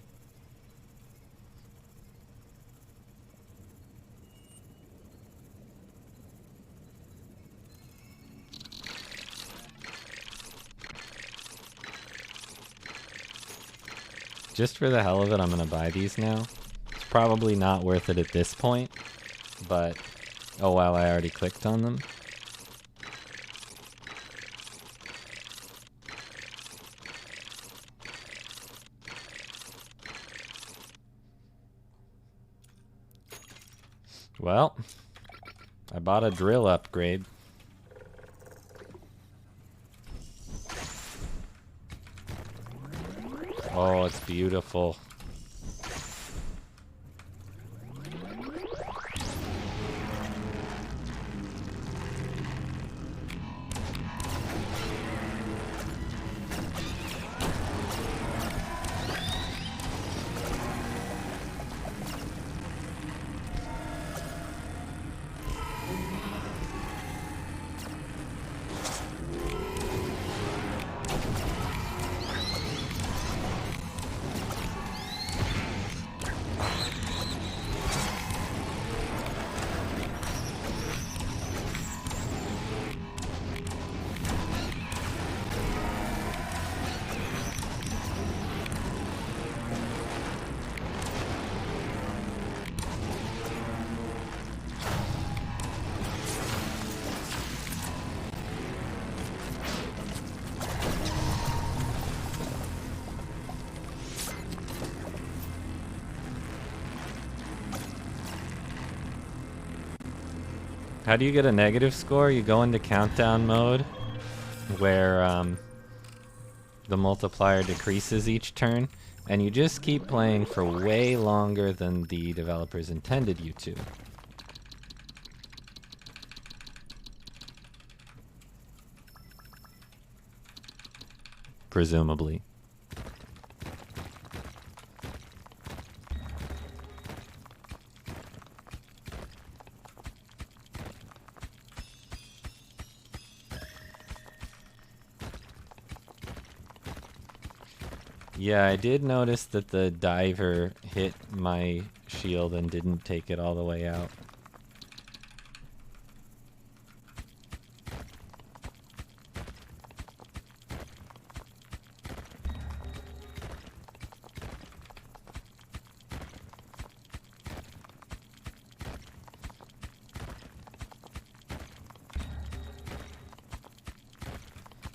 Just for the hell of it, I'm gonna buy these now. It's probably not worth it at this point, but oh wow, I already clicked on them. Well, I bought a drill upgrade. Oh, it's beautiful. How do you get a negative score? You go into countdown mode, where the multiplier decreases each turn, and you just keep playing for way longer than the developers intended you to. Presumably. Yeah, I did notice that the diver hit my shield and didn't take it all the way out.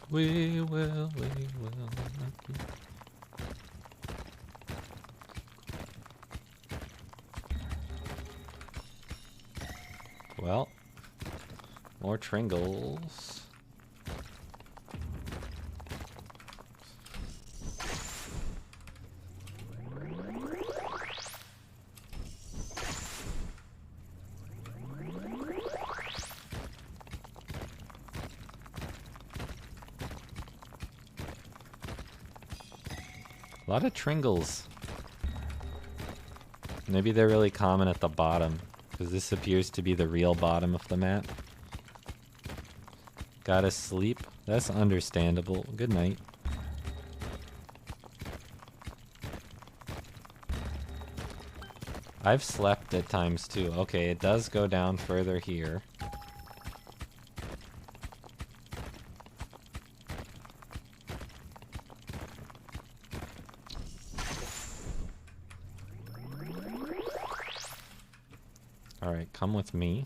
We will not give. Well, more Tringles. A lot of Tringles. Maybe they're really common at the bottom, because this appears to be the real bottom of the map. Gotta sleep? That's understandable. Good night. I've slept at times too. Okay, it does go down further here. Alright, come with me.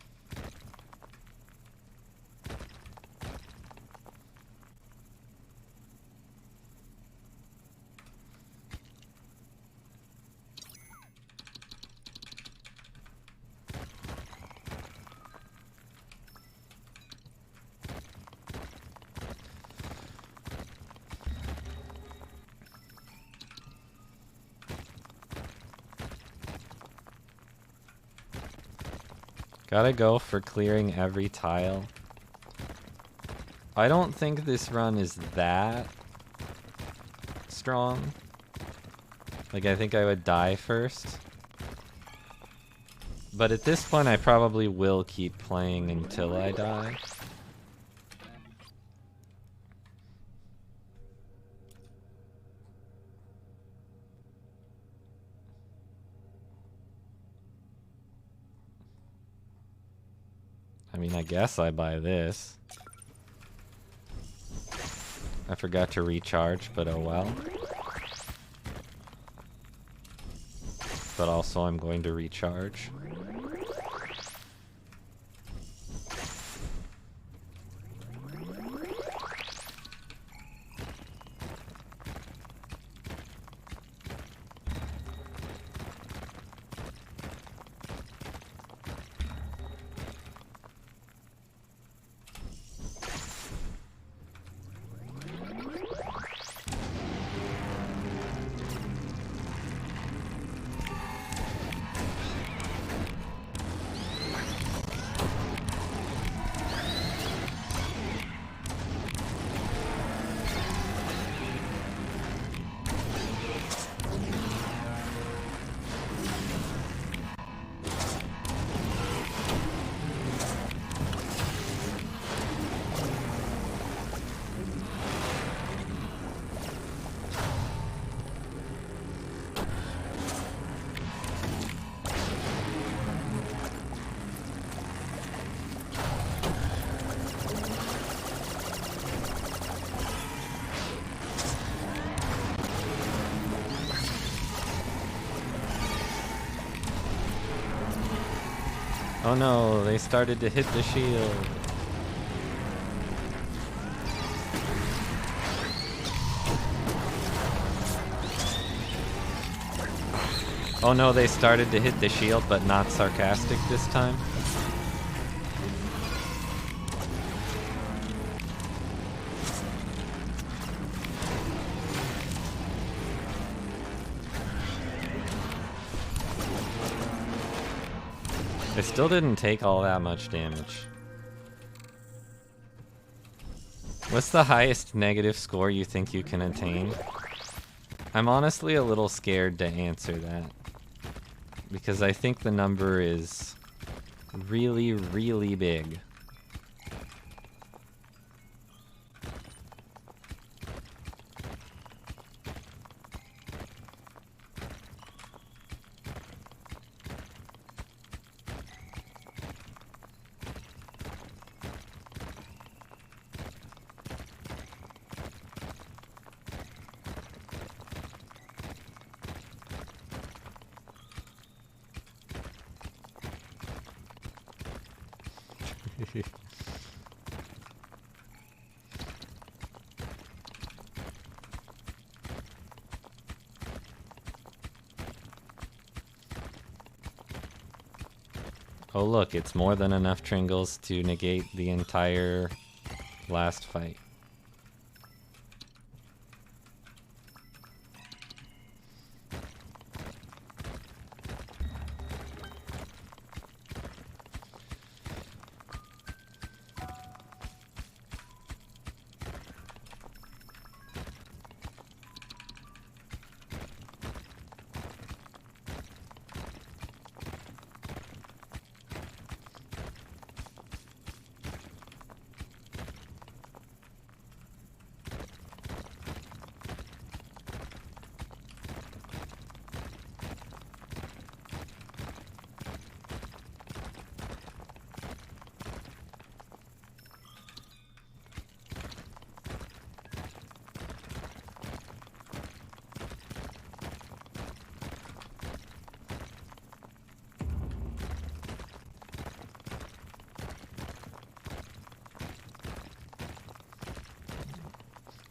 Gotta go for clearing every tile. I don't think this run is that strong. Like, I think I would die first. But at this point, I probably will keep playing until I die. I mean, I guess I buy this. I forgot to recharge, but oh well. But also I'm going to recharge. Oh no, they started to hit the shield. Oh no, they started to hit the shield, but not sarcastic this time. I still didn't take all that much damage. What's the highest negative score you think you can attain? I'm honestly a little scared to answer that, because I think the number is really, really big. Oh look, it's more than enough Tringles to negate the entire last fight.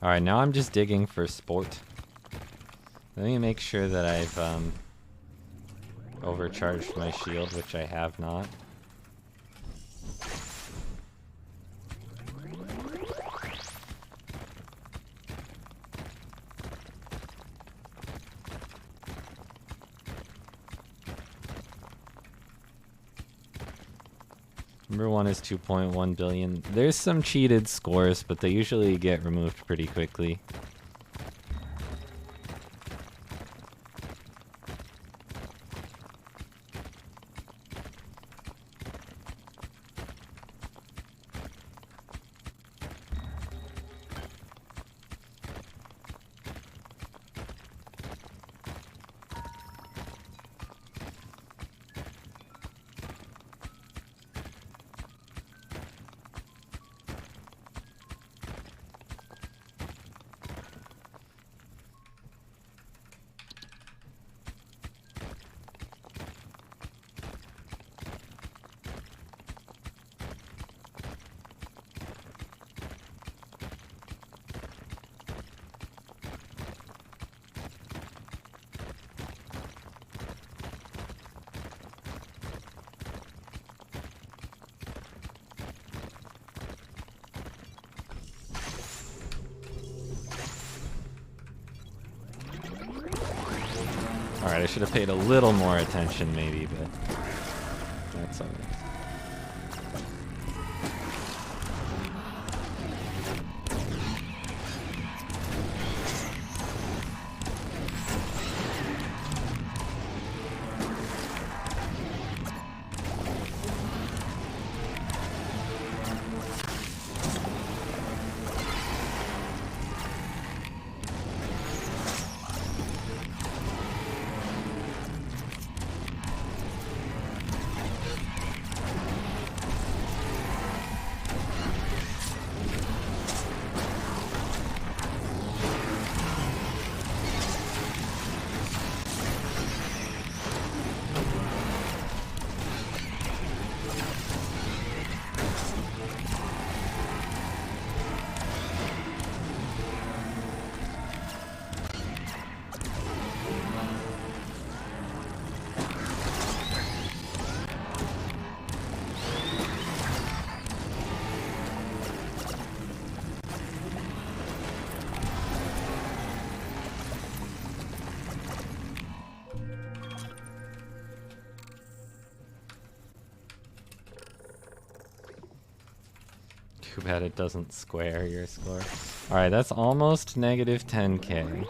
Alright, now I'm just digging for sport. Let me make sure that I've overcharged my shield, which I have not. Number 1 is 2.1 billion. There's some cheated scores, but they usually get removed pretty quickly. Alright, I should have paid a little more attention maybe, but that's alright. Too bad it doesn't square your score. Alright, that's almost negative 10k.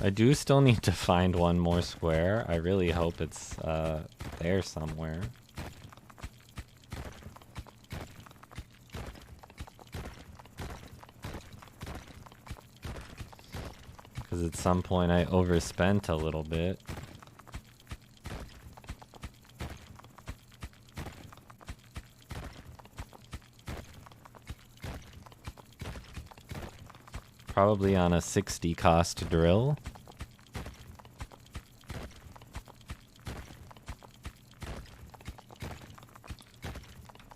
I do still need to find one more square. I really hope it's there somewhere. Because at some point I overspent a little bit. Probably on a 60 cost drill.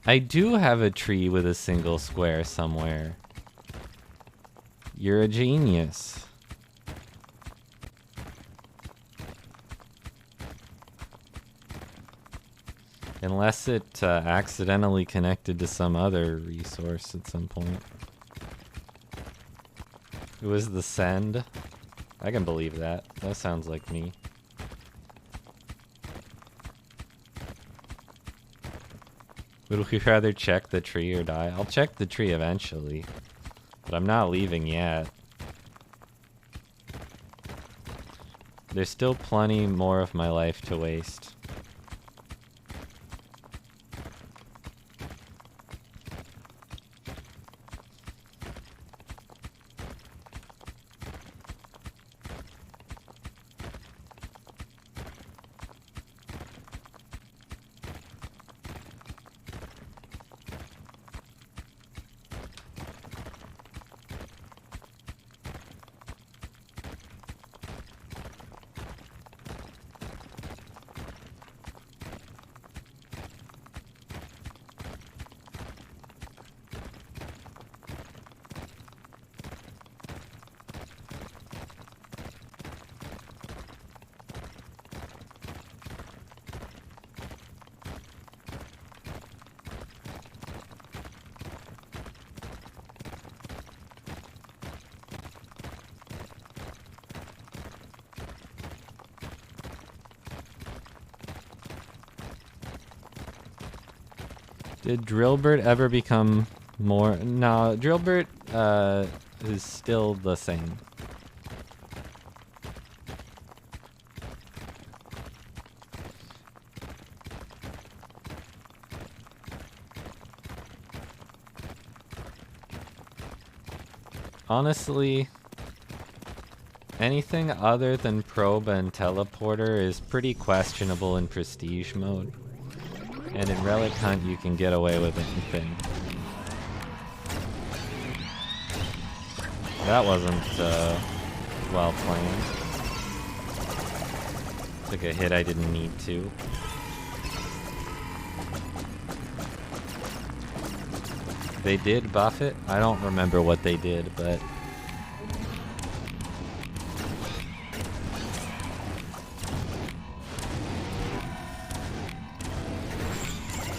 I do have a tree with a single square somewhere. You're a genius. Unless it accidentally connected to some other resource at some point. It was the send. I can believe that. That sounds like me. Would we rather check the tree or die? I'll check the tree eventually. But I'm not leaving yet. There's still plenty more of my life to waste. Did Drillbert ever become more? No, Drillbert is still the same. Honestly, anything other than probe and teleporter is pretty questionable in prestige mode. And in Relic Hunt, you can get away with anything. That wasn't well planned. Took a hit I didn't need to. They did buff it? I don't remember what they did, but...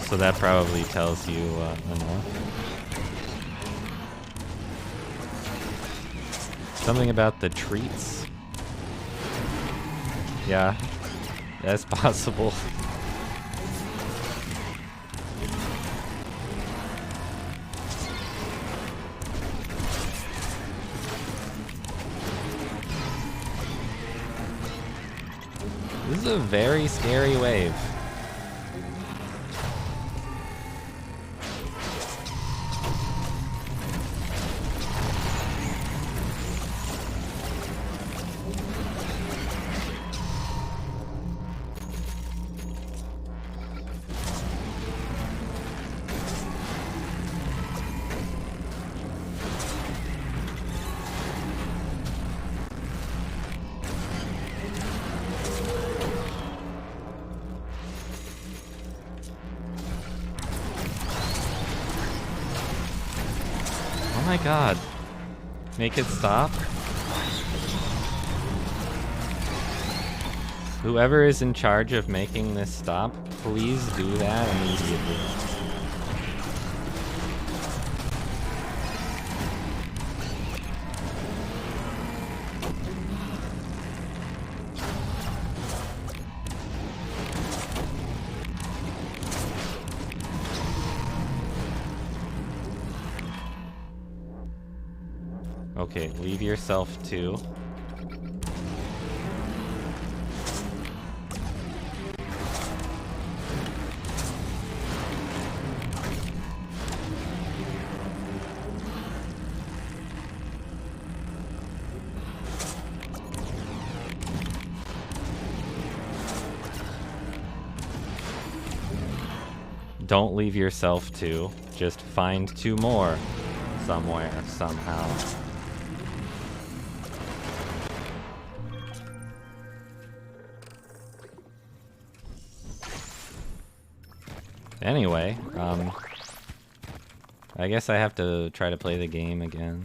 So that probably tells you enough. Something about the treats? Yeah, that's possible. This is a very scary wave. Oh my god. Make it stop? Whoever is in charge of making this stop, please do that immediately. Okay, leave yourself too. Don't leave yourself too. Just find two more somewhere, somehow. Anyway, I guess I have to try to play the game again.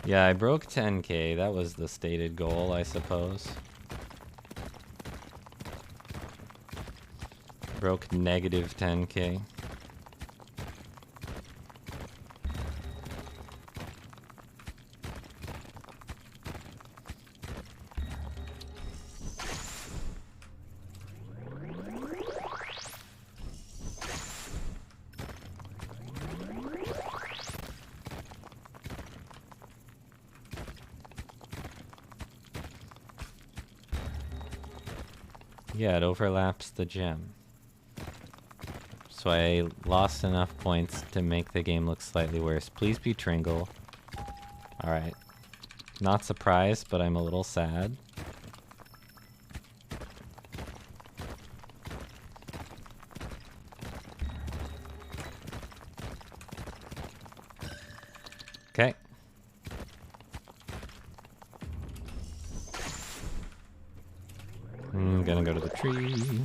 Yeah, I broke 10k. That was the stated goal, I suppose. Broke negative 10k. Yeah, it overlaps the gem. So I lost enough points to make the game look slightly worse. Please be Tringle. Alright. Not surprised, but I'm a little sad. Okay. I'm gonna go to the tree.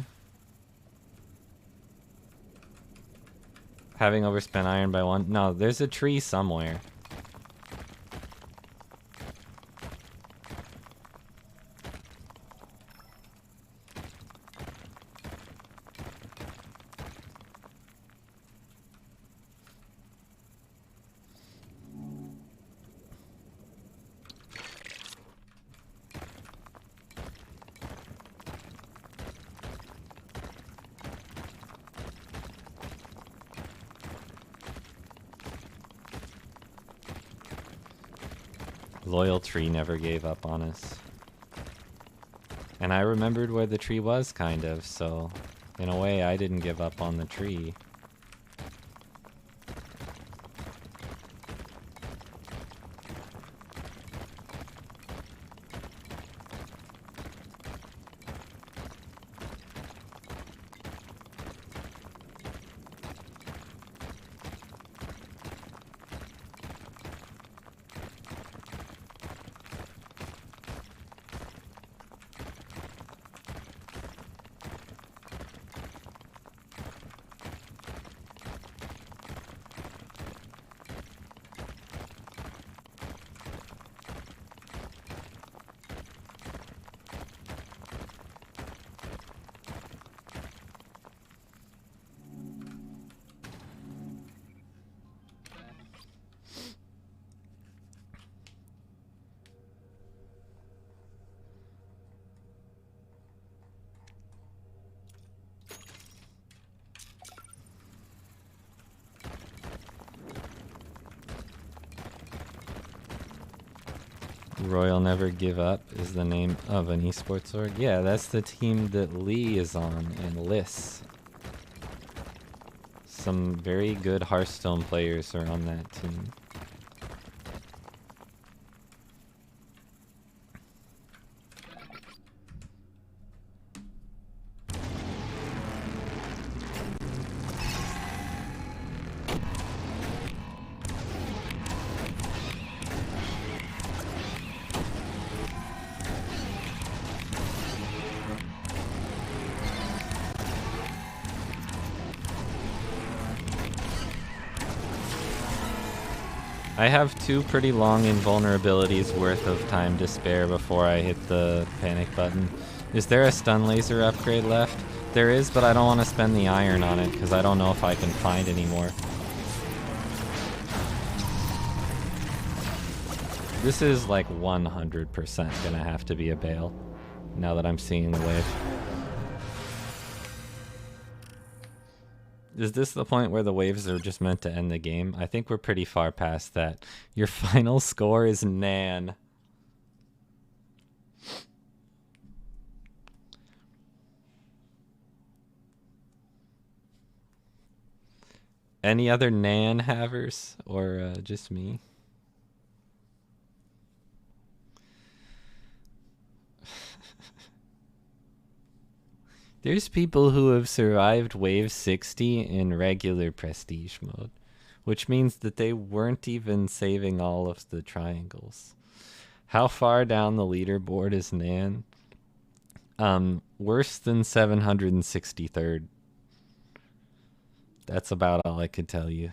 Having overspent iron by 1. No, there's a tree somewhere. Loyal tree never gave up on us. And I remembered where the tree was, kind of, so in a way I didn't give up on the tree. Royal Never Give Up is the name of an esports org. Yeah, that's the team that Lee is on, and Liss. Some very good Hearthstone players are on that team. I have 2 pretty long invulnerabilities worth of time to spare before I hit the panic button. Is there a stun laser upgrade left? There is, but I don't want to spend the iron on it because I don't know if I can find any more. This is like 100% gonna have to be a bail now that I'm seeing the wave. Is this the point where the waves are just meant to end the game? I think we're pretty far past that. Your final score is Nan. Any other Nan havers? Or just me? There's people who have survived wave 60 in regular prestige mode, which means that they weren't even saving all of the triangles. How far down the leaderboard is Nan? Worse than 763rd. That's about all I could tell you.